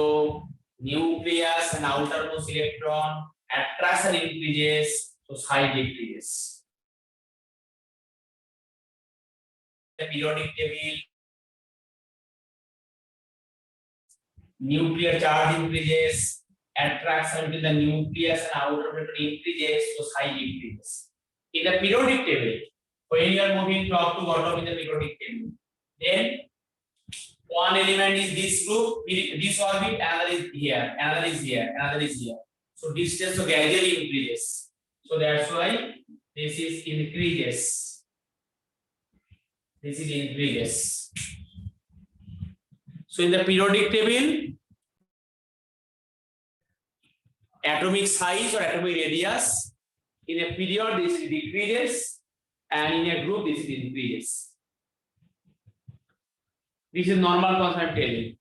Speaker 1: nucleus and outermost electron attraction increases, so size decreases. The periodic table, nuclear charge increases, attraction between the nucleus and outer electron increases, so size decreases. In the periodic table, when you are moving top to bottom in the periodic table, then one element is this group, this orbit, another is here, another is here, another is here. So distance so gradually increases. So that's why this is increases. This is increases. So in the periodic table, atomic size or atomic radius, in a period this decreases, and in a group this increases. This is normal concept telling.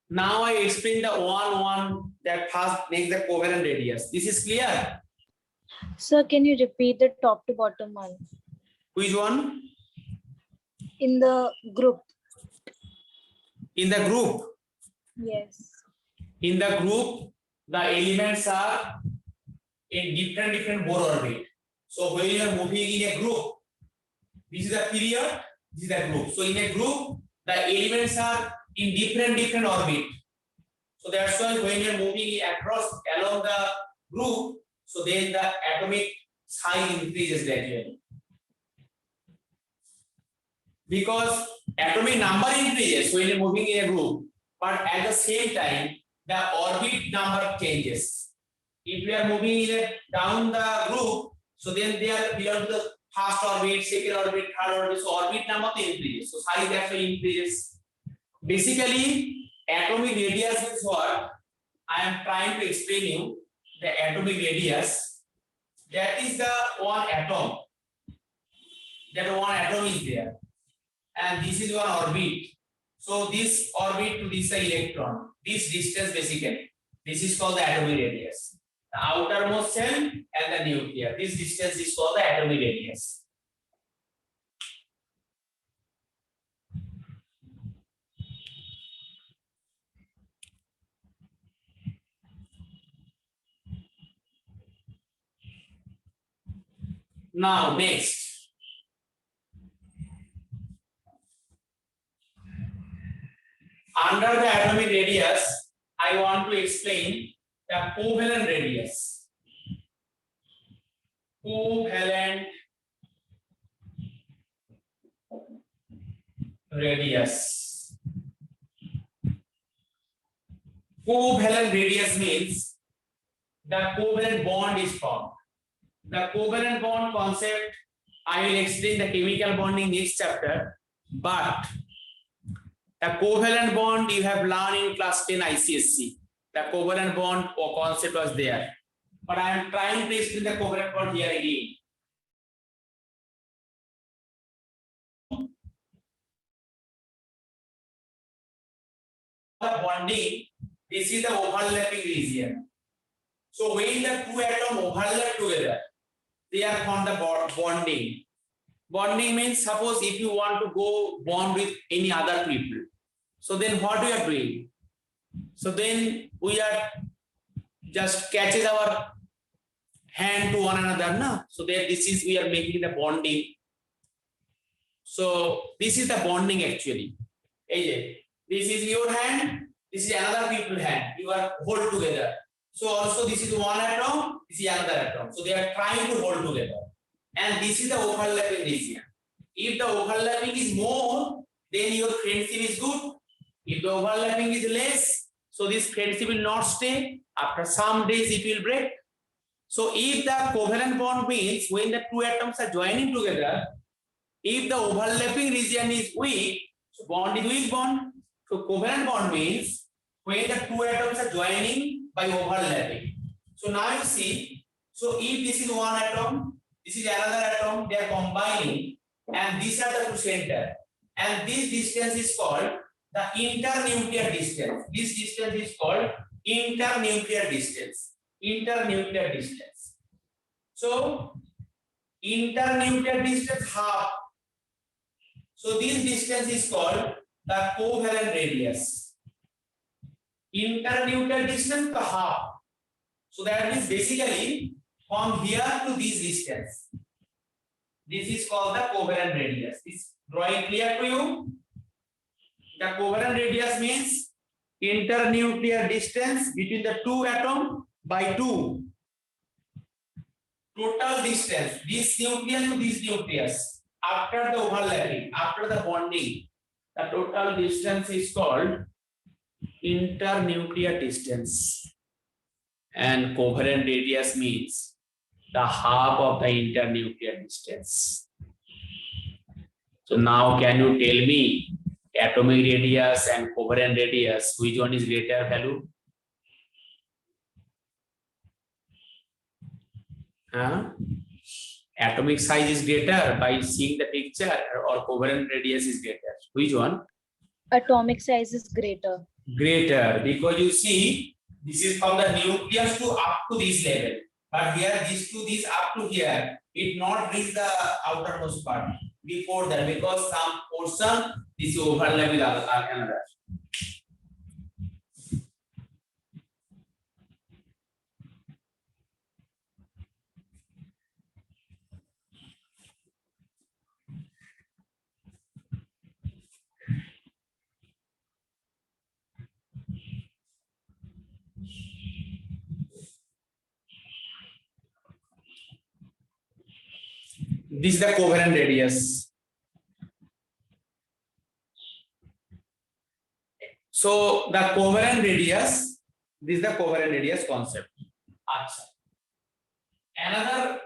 Speaker 1: Now I explain the one that first makes the covalent radius. This is clear?
Speaker 2: Sir, can you repeat the top to bottom one?
Speaker 1: Which one?
Speaker 2: In the group.
Speaker 1: In the group.
Speaker 2: Yes.
Speaker 1: In the group, the elements are in different Bohr orbit. So when you are moving in a group, this is a period, this is a group. So in a group, the elements are in different orbit. So that's why when you are moving across along the group, so then the atomic size increases gradually. Because atomic number increases when you're moving in a group, but at the same time, the orbit number changes. If we are moving down the group, so then they are beyond the first orbit, second orbit, third orbit, so orbit number increases. So size actually increases. Basically, atomic radius is what I am trying to explain you. The atomic radius, that is the one atom. That one atom is there, and this is one orbit. So this orbit to this electron, this distance basically, this is called the atomic radius. The outermost cell and the nuclear, this distance is called the atomic radius. Now next, under the atomic radius, I want to explain the covalent radius. Covalent radius. Covalent radius means the covalent bond is formed. The covalent bond concept, I will explain the chemical bonding next chapter, but the covalent bond you have learned in class 10 ICSC. The covalent bond or concept was there, but I am trying to explain the covalent bond here again. The bonding, this is the overlapping region. So when the two atoms overlap together, they are formed the bonding. Bonding means suppose if you want to go bond with any other people, so then what we are doing? So then we are just catches our hand to one another, na? So that this is we are making the bonding. So this is the bonding actually. AJ, this is your hand, this is another people's hand. You are hold together. So also this is one atom, this is another atom. So they are trying to hold together. And this is the overlapping region. If the overlapping is more, then your friendship is good. If the overlapping is less, so this friendship will not stay. After some days, it will break. So if the covalent bond means when the two atoms are joining together, if the overlapping region is weak, so bond is weak bond. So covalent bond means when the two atoms are joining by overlapping. So now you see, so if this is one atom, this is another atom, they are combining, and these are the two center. And this distance is called the internuclear distance. This distance is called internuclear distance. Internuclear distance. So internuclear distance half. So this distance is called the covalent radius. Internuclear distance half. So that means basically from here to this distance. This is called the covalent radius. Is drawing clear to you? The covalent radius means internuclear distance between the two atoms by 2. Total distance, this nucleus to this nucleus, after the overlapping, after the bonding, the total distance is called internuclear distance. And covalent radius means the half of the internuclear distance. So now can you tell me atomic radius and covalent radius, which one is greater value? Atomic size is greater by seeing the picture, or covalent radius is greater? Which one?
Speaker 2: Atomic size is greater.
Speaker 1: Greater, because you see this is from the nucleus to up to this level, but here this to this up to here, it not reach the outermost part before that, because some portion this overlap with another. This is the covalent radius. So the covalent radius, this is the covalent radius concept. Another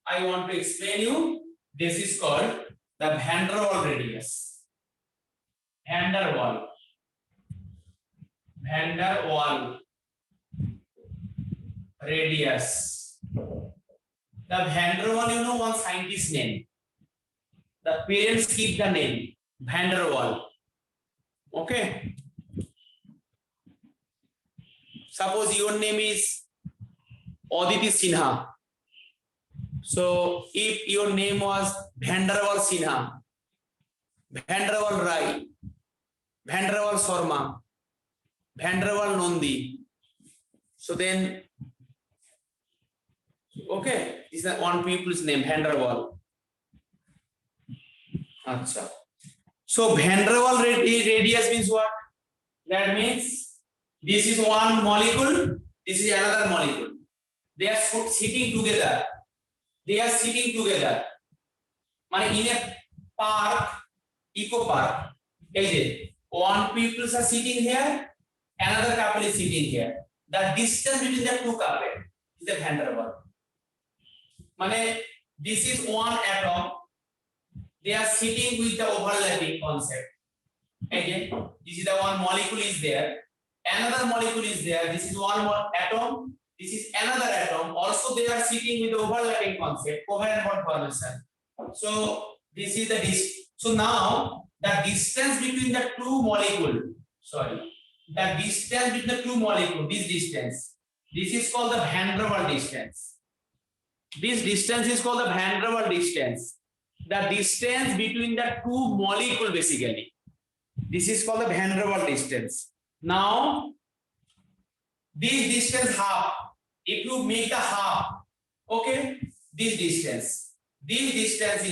Speaker 1: I want to explain you, this is called the van der Waals radius. Van der Waals. Van der Waals radius. The Van der Waals, you know one scientist name. The parents keep the name Van der Waals. Okay. Suppose your name is Aditi Sinha. So if your name was Van der Waals Sinha, Van der Waals Rai, Van der Waals Sharma, Van der Waals Nandi, so then okay, this is one people's name, Van der Waals. Achha. So Van der Waals radius means what? That means this is one molecule, this is another molecule. They are sitting together. They are sitting together. In a park, eco park, one people are sitting here, another couple is sitting here. The distance between the two couples is the Van der Waals. This is one atom. They are sitting with the overlapping concept. Again, this is the one molecule is there. Another molecule is there. This is one more atom. This is another atom. Also, they are sitting with the overlapping concept, covalent bond formation. So this is the so now the distance between the two molecule. The distance between the two molecule. This distance. This is called the Van der Waals distance. This distance is called the Van der Waals distance. the distance between the two molecules basically. This is called the Van der Waals distance. Now, this distance half, if you make the half, okay, this distance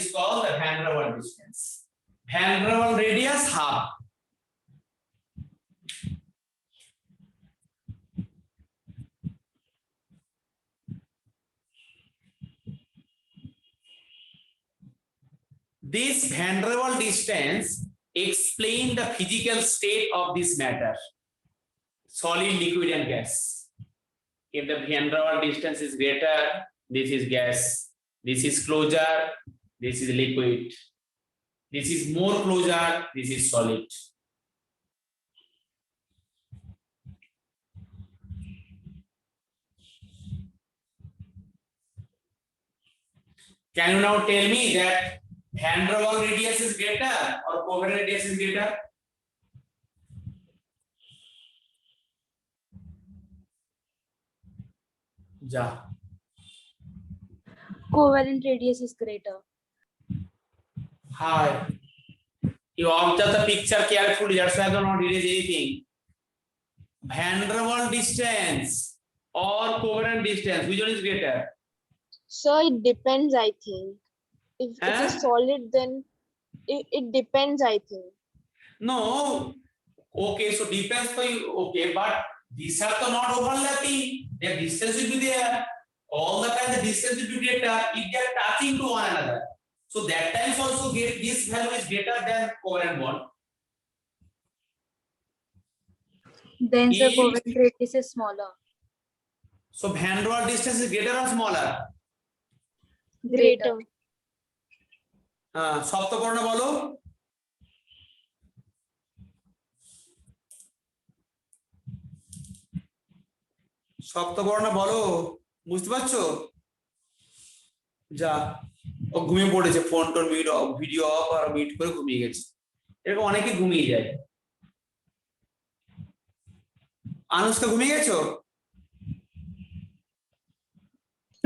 Speaker 1: is called the Van der Waals distance. Van der Waals radius half. This Van der Waals distance explain the physical state of this matter, solid, liquid, and gas. If the Van der Waals distance is greater, this is gas. This is closure. This is liquid. This is more closure. This is solid. Can you now tell me that Van der Waals radius is greater or covalent radius is greater? Ja.
Speaker 2: Covalent radius is greater.
Speaker 1: Hi. You observe the picture carefully. That's why I do not erase anything. Van der Waals distance or covalent distance, which one is greater?
Speaker 3: So it depends, I think. If it
Speaker 1: Huh?
Speaker 3: is solid, then it depends, I think.
Speaker 1: No. Okay, so depends for you. Okay, but these are not overlapping. Their distance will be there. All the time the distance will be greater if they are touching to one another. So that times also get this value is greater than covalent bond.
Speaker 2: Then the
Speaker 1: If-
Speaker 2: covalent radius is smaller.
Speaker 1: So Van der Waals distance is greater or smaller?
Speaker 3: Greater.
Speaker 1: সপ্তবর্ণ বলো। সপ্তবর্ণ বলো, বুঝতে পারছো? যা, ও ঘুমিয়ে পড়েছে, ফোন টোন ভিডিও অফ আর মিট করে ঘুমিয়ে গেছে। এরকম অনেকে ঘুমিয়ে যায়। আনুষ্কা ঘুমিয়ে গেছো?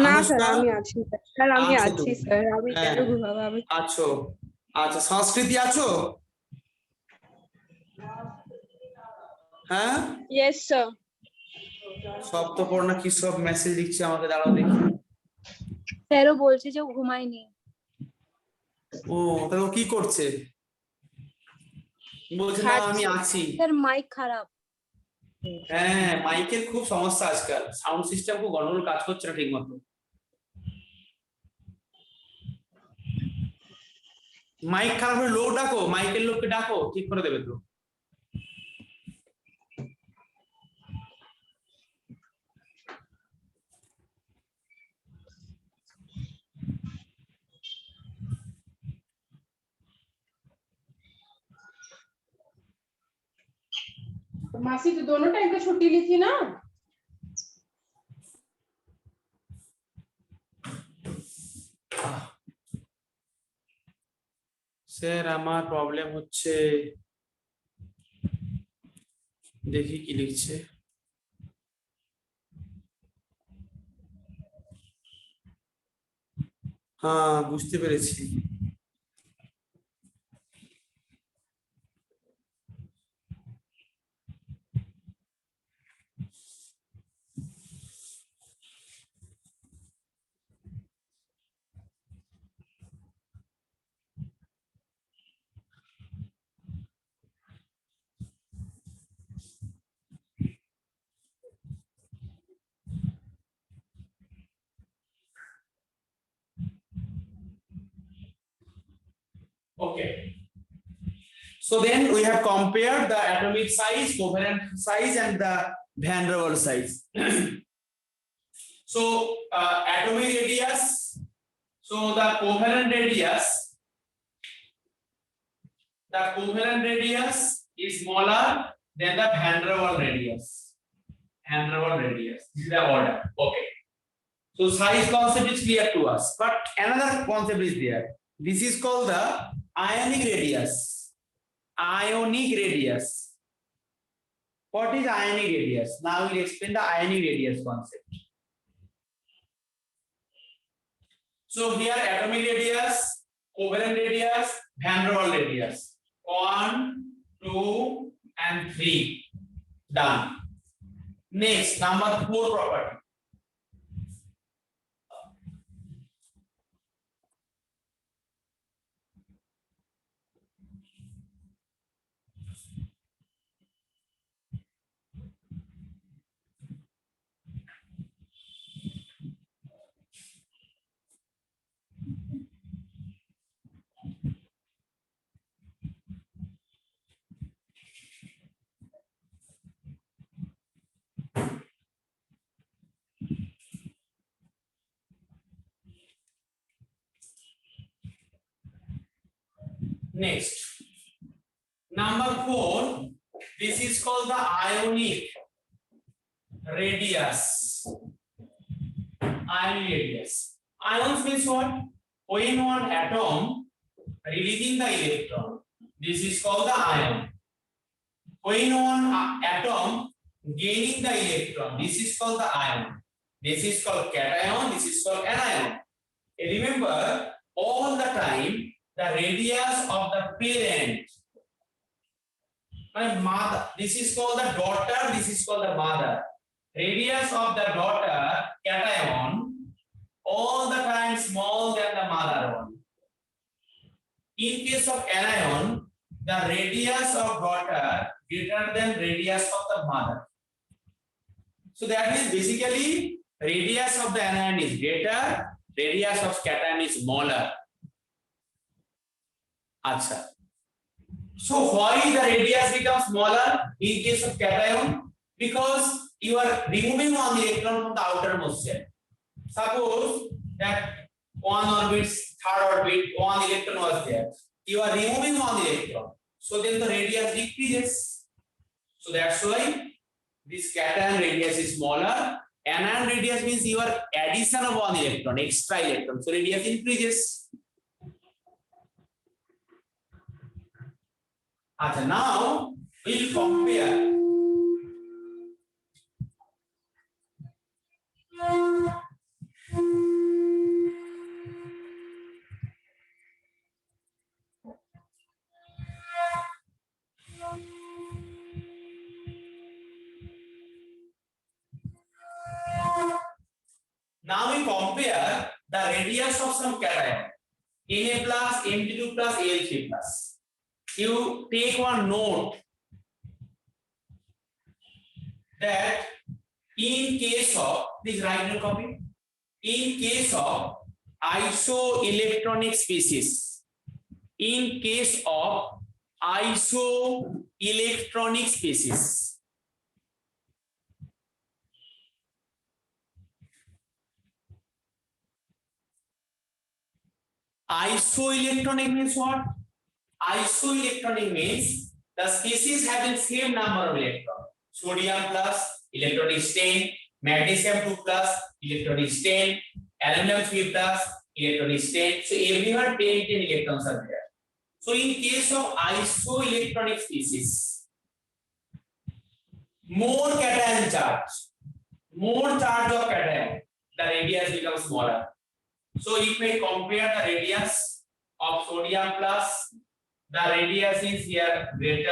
Speaker 4: না
Speaker 1: আনুষ্কা?
Speaker 4: স্যার আমি আছি স্যার আমি
Speaker 1: আছো
Speaker 4: আছি
Speaker 1: তুমি?
Speaker 4: স্যার আমি
Speaker 1: হ্যাঁ।
Speaker 4: কেন ঘুমাবো আমি
Speaker 1: আছো, আচ্ছা সংস্কৃতি আছো? হ্যাঁ,
Speaker 3: Yes, sir.
Speaker 1: সপ্তপর্ণা কি সব মেসেজ দিচ্ছে আমাকে, দাঁড়াও দেখি।
Speaker 2: স্যারও বলছে যে ও ঘুমায়নি।
Speaker 1: ও তাহলে ও কি করছে? বলছে না আমি আছি।
Speaker 2: স্যার মাইক খারাপ।
Speaker 1: হ্যাঁ, মাইকের খুব সমস্যা আজকাল, সাউন্ড সিস্টেম খুব গন্ডগোল, কাজ করছে না ঠিক মতো। মাইক খারাপ হলে লোক ডাকো, মাইকের লোককে ডাকো, ঠিক করে দেবে তো।
Speaker 4: मासी तो दोनों टाइम का छुट्टी ली थी ना
Speaker 1: স্যার আমার প্রবলেম হচ্ছে, দেখি কি লিখছে। হ্যাঁ বুঝতে পেরেছি। Okay. So then we have compared the atomic size, covalent size, and the Van der Waals size. So atomic radius. So the covalent radius is smaller than the Van der Waals radius. Van der Waals radius. This is the order. Okay. So size concept is clear to us, but another concept is there. This is called the ionic radius. Ionic radius. What is ionic radius? Now we'll explain the ionic radius concept. So here atomic radius covalent radius, van der Waals radius. 1, 2, and 3. Done. Next, number 4 property. Next, number 4, this is called the ionic radius. Ionic radius. Ions means what? When one atom releasing the electron, this is called the ion. When one atom gaining the electron, this is called the ion. This is called cation, this is called anion. Remember, all the time, the radius of the parent, my mother, this is called the daughter, this is called the mother. Radius of the daughter, cation, all the time smaller than the mother one. In case of anion, the radius of daughter greater than radius of the mother. So that means basically radius of the anion is greater, radius of cation is smaller. Acha. So why the radius becomes smaller in case of cation? Because you are removing one electron from the outermost shell. Suppose that one orbit, third orbit, one electron was there. You are removing one electron. So then the radius decreases. So that's why this cation radius is smaller. Anion radius means your addition of one electron, extra electron. So radius increases. Okay, now we'll compare. Now we compare the radius of some cation, Na plus, Mg2 plus, Al3 plus. You take one note that in case of, please write your copy, in case of isoelectronic species, in case of isoelectronic species, isoelectronic means what? Isoelectronic means the species having same number of electrons. Sodium plus, electron is 10, magnesium 2 plus, electron is 10, aluminum 3 plus, electron is 10. So everywhere 10 electrons are there. So in case of isoelectronic species, more cation charge, more charge of cation, the radius becomes smaller. So if we compare the radius of sodium plus, the radius is here greater,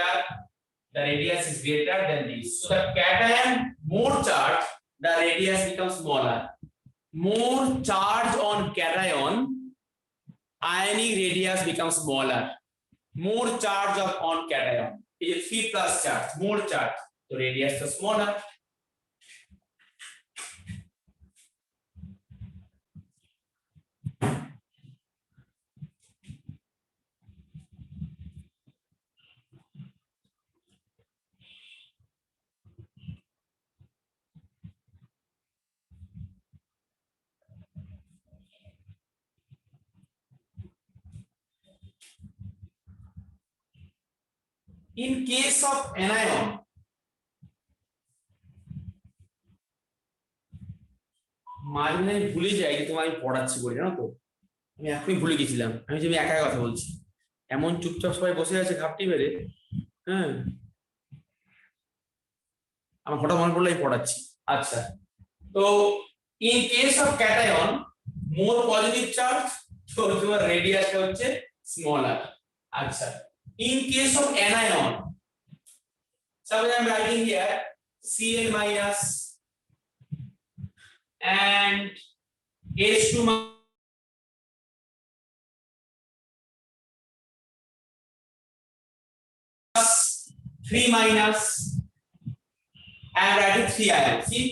Speaker 1: the radius is greater than this. So the cation more charge, the radius becomes smaller. More charge on cation, ionic radius becomes smaller. More charge on cation is 3 plus charge, more charge, so radius is smaller. In case of anion, মাঝে আমি ভুলে যাই যে তোমায় আমি পড়াচ্ছি বলে, জানো তো আমি এখনই ভুলে গেছিলাম, আমি যে আমি একা কথা বলছি, এমন চুপচাপ সবাই বসে আছে ঘাপটি মেরে, হ্যাঁ আমার হঠাৎ মনে পড়লো আমি পড়াচ্ছি। আচ্ছা, তো in case of cation, more positive charge, তো তোমার রেডিয়াসটা হচ্ছে স্মলার। আচ্ছা, in case of anion, suppose I am writing here Cl minus and H2 minus 3 minus, I am writing 3 ion. See,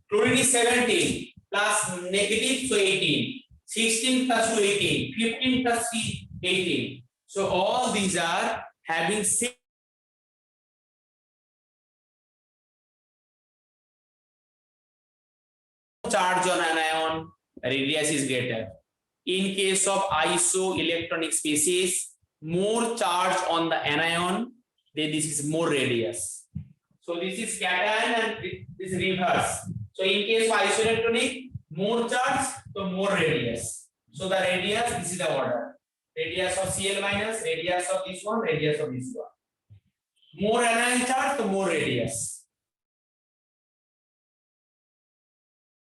Speaker 1: chlorine is 17 plus negative, so 18. 16 plus 2, 18. 15 plus 3, 18. So all these are having same charge on anion, radius is greater. In case of isoelectronic species, more charge on the anion, then this is more radius. So this is cation and this is reverse. So in case of isoelectronic, more charge, so more radius. So the radius, this is the order. Radius of Cl minus, radius of this one, radius of this one. More anion charge, so more radius.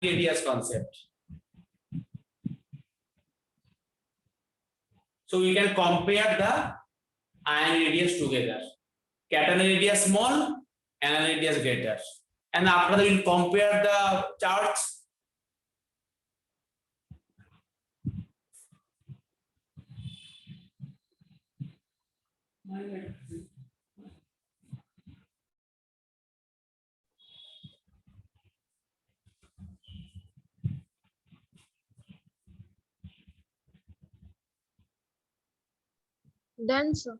Speaker 1: Radius concept. So we can compare the ion radius together. Cation radius small, anion radius greater. And after that, we'll compare the charge.
Speaker 3: Done, sir.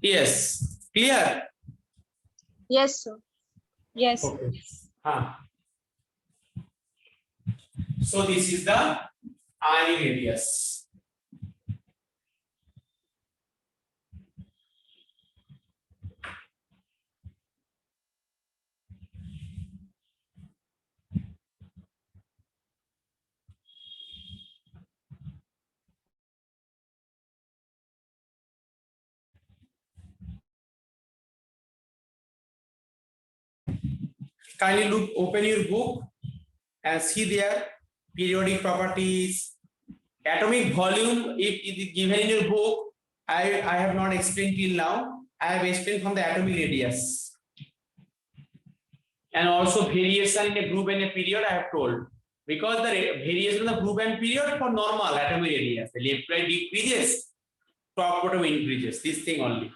Speaker 1: Yes, clear.
Speaker 3: Yes, sir.
Speaker 2: Yes.
Speaker 1: Okay. So this is the ion radius. Kindly look, open your book and see there periodic properties, atomic volume. If it is given in your book, I have not explained till now. I have explained from the atomic radius. And also variation in a group and a period I have told. Because the variation in the group and period for normal atomic radius, the left right decreases, top bottom increases, this thing only.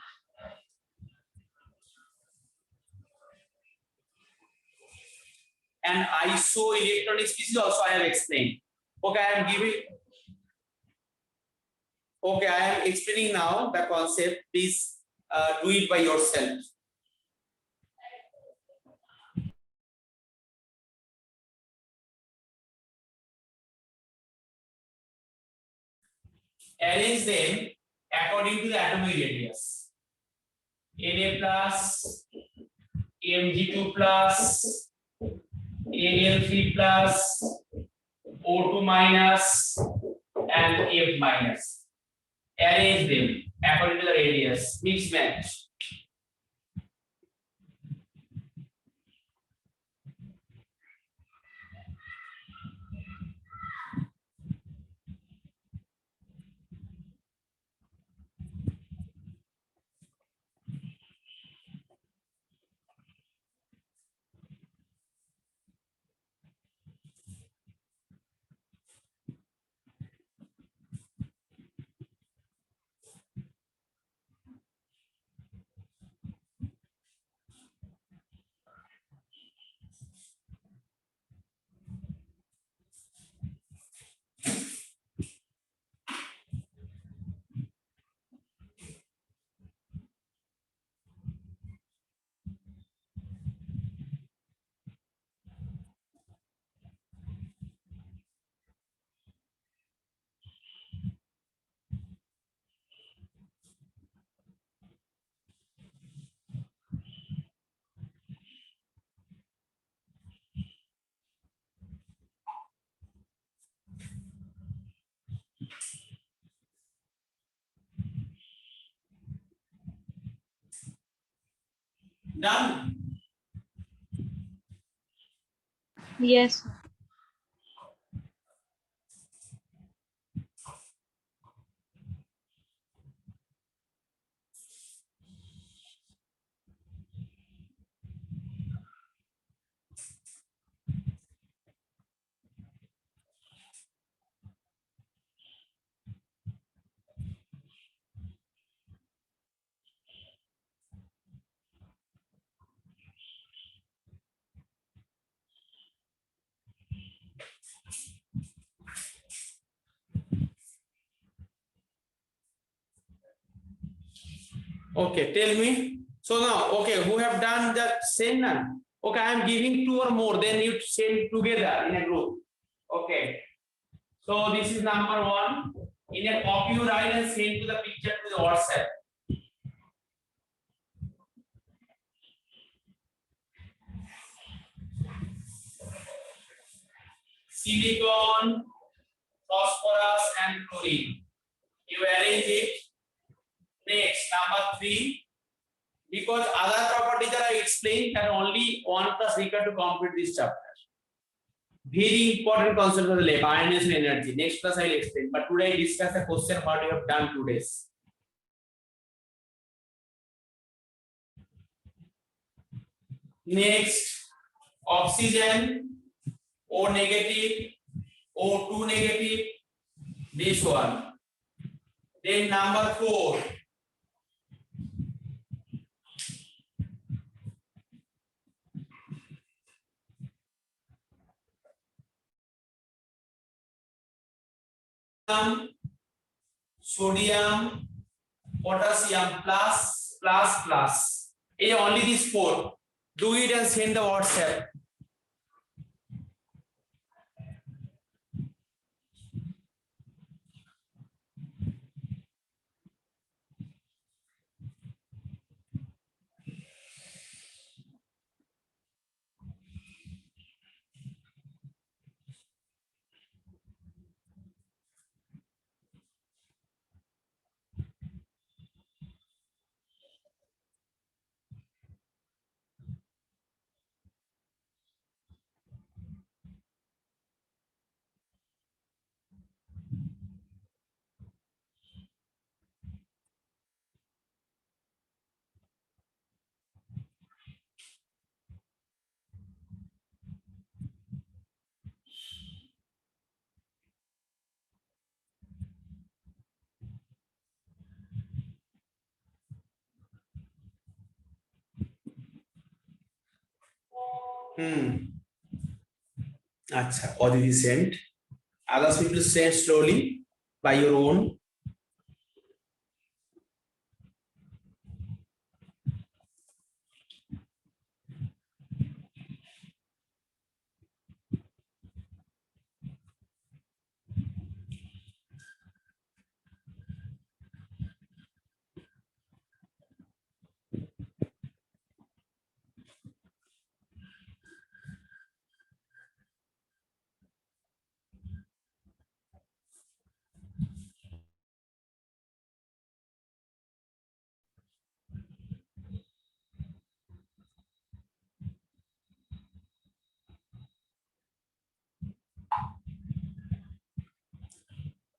Speaker 1: And isoelectronic species also I have explained. Okay, I am explaining now the concept. Please do it by yourself. Arrange them according to the atomic radius. Na plus, Mg2 plus, Al3 plus, O2 minus, and F minus. Arrange them according to the radius. Mix match. Done.
Speaker 2: Yes.
Speaker 1: Okay, tell me. So now, okay, who have done that same none? Okay, I am giving two or more, then you send together in a group. Okay. So this is number one. In a copy, you write and send to the picture to the WhatsApp. Silicon, phosphorus, and chlorine. You arrange it. Next, number three. Because other properties that I explained, that only 1 plus required to complete this chapter. Very important concept of the lab, ionization energy. Next class I will explain. But today I discuss the question what you have done today. Next, oxygen, O negative, O2 negative, this one. Then number 4. Sodium, potassium plus, plus, plus. Only these 4. Do it and send the WhatsApp. Acha, Aditi sent. Others people send slowly by your own.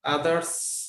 Speaker 1: Others.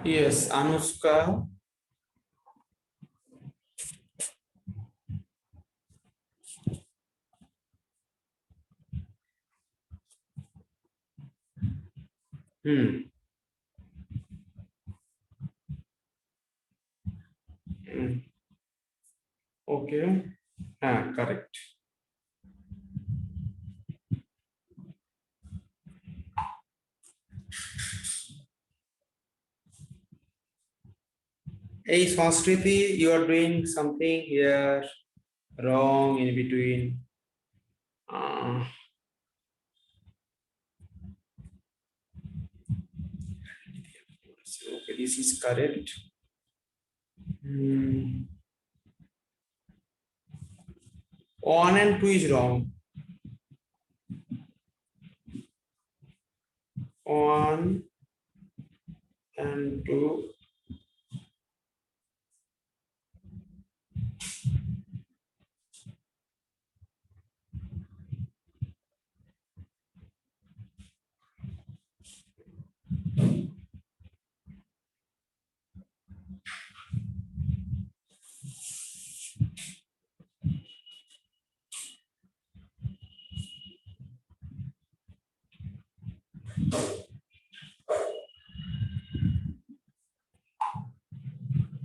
Speaker 1: Yes, Anushka. Okay. Correct. Hey Sanskriti, you are doing something here wrong in between. Okay, this is correct. 1 and 2 is wrong. 1 and 2.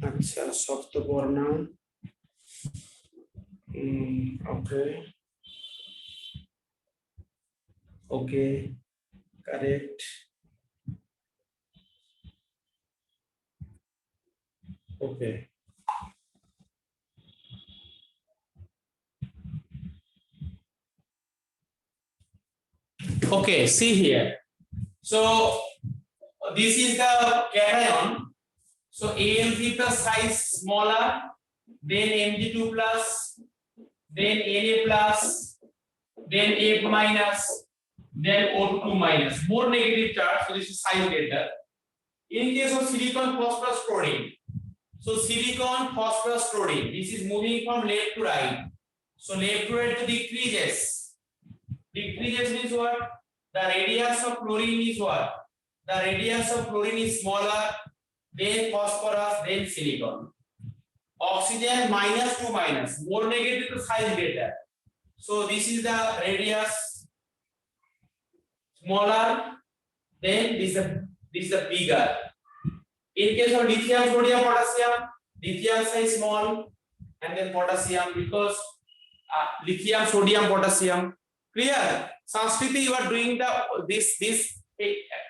Speaker 1: Acha, Saptaparna. Okay. Okay. Correct. Okay. Okay, see here. So this is the cation. So AMG plus size smaller, then Mg2 plus, then Na plus, then F minus, then O2 minus. More negative charge, so this is size greater. In case of silicon phosphorus chlorine, so silicon phosphorus chlorine, this is moving from left to right. So left to right decreases. Decreases means what? The radius of chlorine is what? The radius of chlorine is smaller, then phosphorus, then silicon. Oxygen minus 2 minus, more negative to size greater. So this is the radius smaller, then this is the bigger. In case of lithium, sodium, potassium, lithium size small, and then potassium because lithium, sodium, potassium. Clear? Sanskriti, you are doing this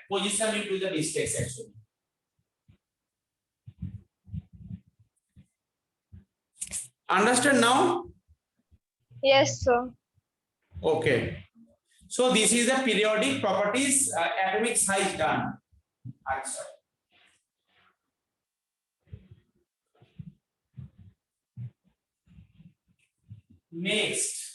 Speaker 1: position into the mistakes actually. Understand now?
Speaker 3: Yes, sir.
Speaker 1: Okay. So this is the periodic properties, atomic size done. Answer. Next.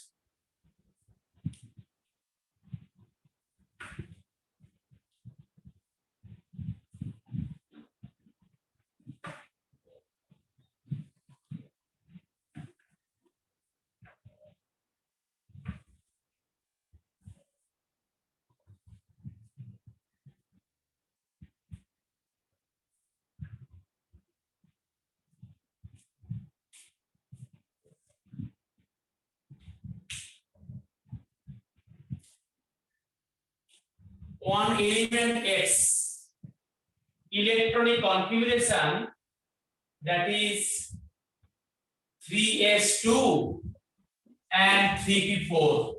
Speaker 1: One element X electronic configuration, that is 3s2 and 3p4.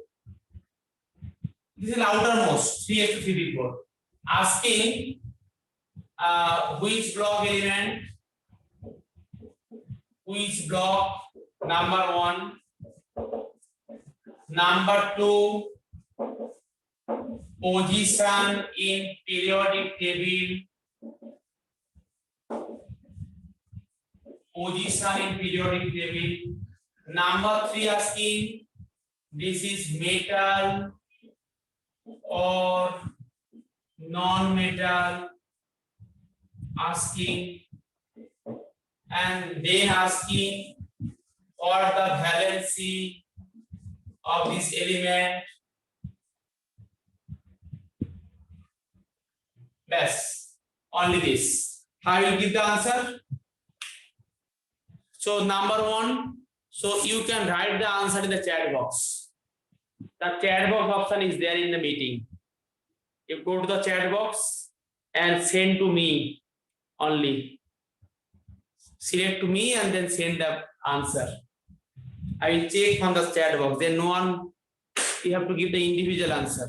Speaker 1: This is outermost 3s2 3p4. Asking which block element, which block, number 1, number 2, position in periodic table, position in periodic table. Number 3 asking this is metal or non-metal, asking, and then asking for the valency of this element. Best, only this. I will give the answer. So number 1, so you can write the answer in the chat box. The chat box option is there in the meeting. You go to the chat box and send to me only. Select to me and then send the answer. I will check from the chat box. Then no one, you have to give the individual answer.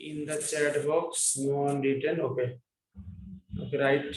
Speaker 1: In the chat box, no one written. Okay. Okay, right.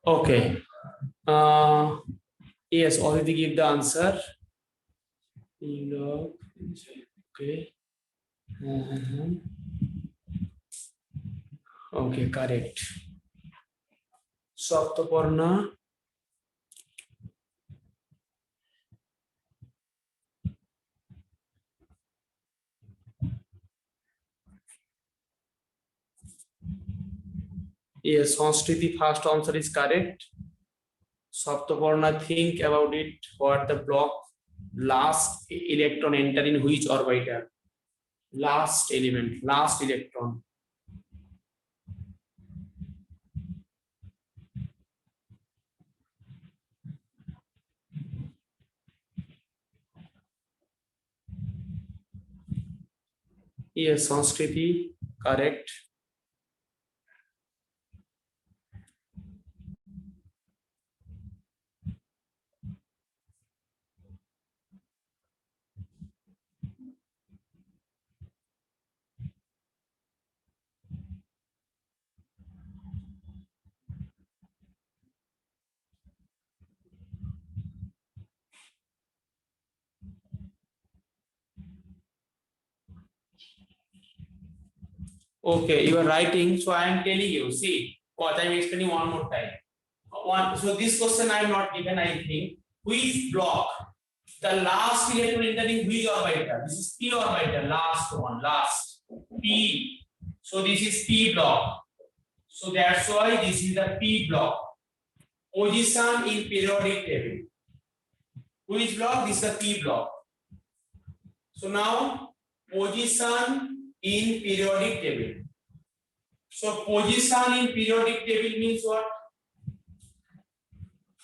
Speaker 1: Okay. Yes, already give the answer. Okay. Okay, correct. Saptaparna. Yes, Sanskriti first answer is correct. Saptaparna, think about it. What the block last electron enter in which orbital? Last element, last electron. Yes, Sanskriti, correct. Okay, you are writing, so I am telling you, see, what I am explaining one more time. So this question I am not given, I think. Which block? The last electron entering which orbital? This is p orbital, last one, last. P. So this is p block. So that's why this is the p block. Position in periodic table. Which block? This is the p block. So now position in periodic table. So position in periodic table means what?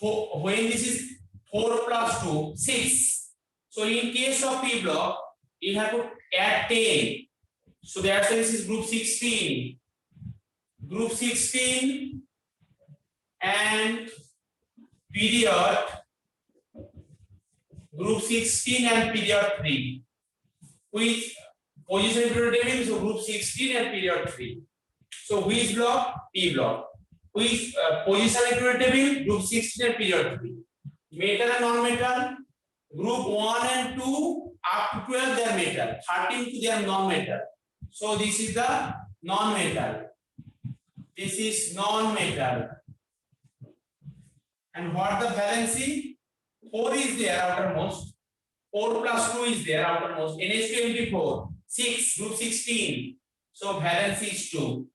Speaker 1: When this is 4 plus 2, 6. So in case of p block, you have to add 10. So that's why this is group 16. Group 16 and period. Group 16 and period 3. Which position in periodic table? So group 16 and period 3. So which block? P block. Which position in periodic table? Group 16 and period 3. Metal and non-metal, group 1 and 2 up to 12 they are metal, 13 to they are non-metal. So this is the non-metal. This is non-metal. And what the valency? 4 is there outermost. 4 plus 2 is there outermost. NH2 6, group 16. So valency is 2.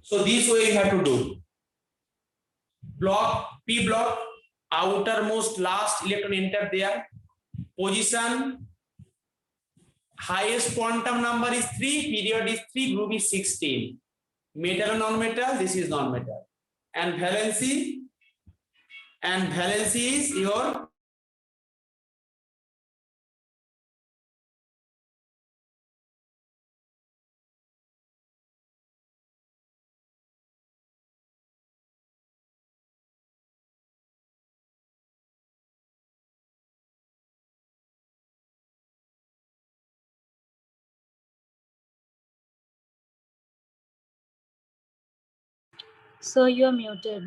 Speaker 1: So this way you have to do. Block, P block, outermost last electron enter there. Position, highest quantum number is 3, period is 3, group is 16. Metal and non-metal, this is non-metal. And valency is your
Speaker 2: So you are muted.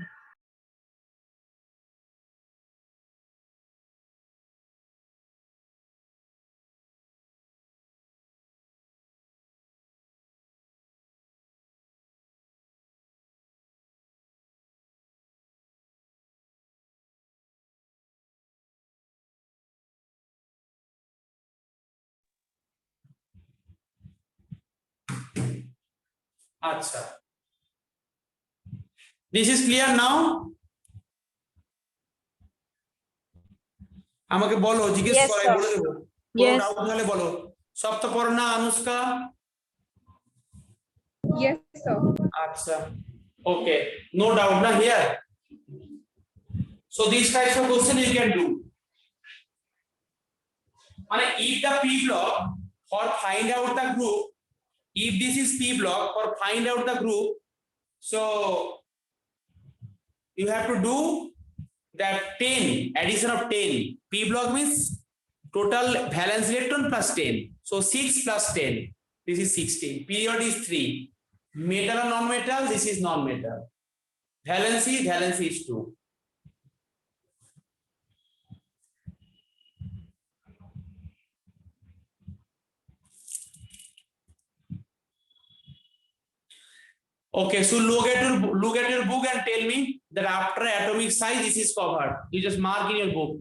Speaker 1: Acha. This is clear now? আমাকে বলো, জিজ্ঞেস
Speaker 2: Yes,
Speaker 1: করাই
Speaker 2: sir.
Speaker 1: বলে দেবো।
Speaker 2: Yes.
Speaker 1: Doubt হলে বলো। Saptaparna, Anushka?
Speaker 4: Yes, sir.
Speaker 1: আচ্ছা, okay, no doubt na here. So these types of question you can do. মানে if the P block or find out the group, if this is P block or find out the group, so you have to do that 10 addition of 10. P block means total valence electron plus 10, so 6 plus 10, this is 16. Period is 3. Metal or non-metal, this is non-metal. Valency is 2. Okay, so look at your book and tell me that after atomic size this is covered. You just mark in your book.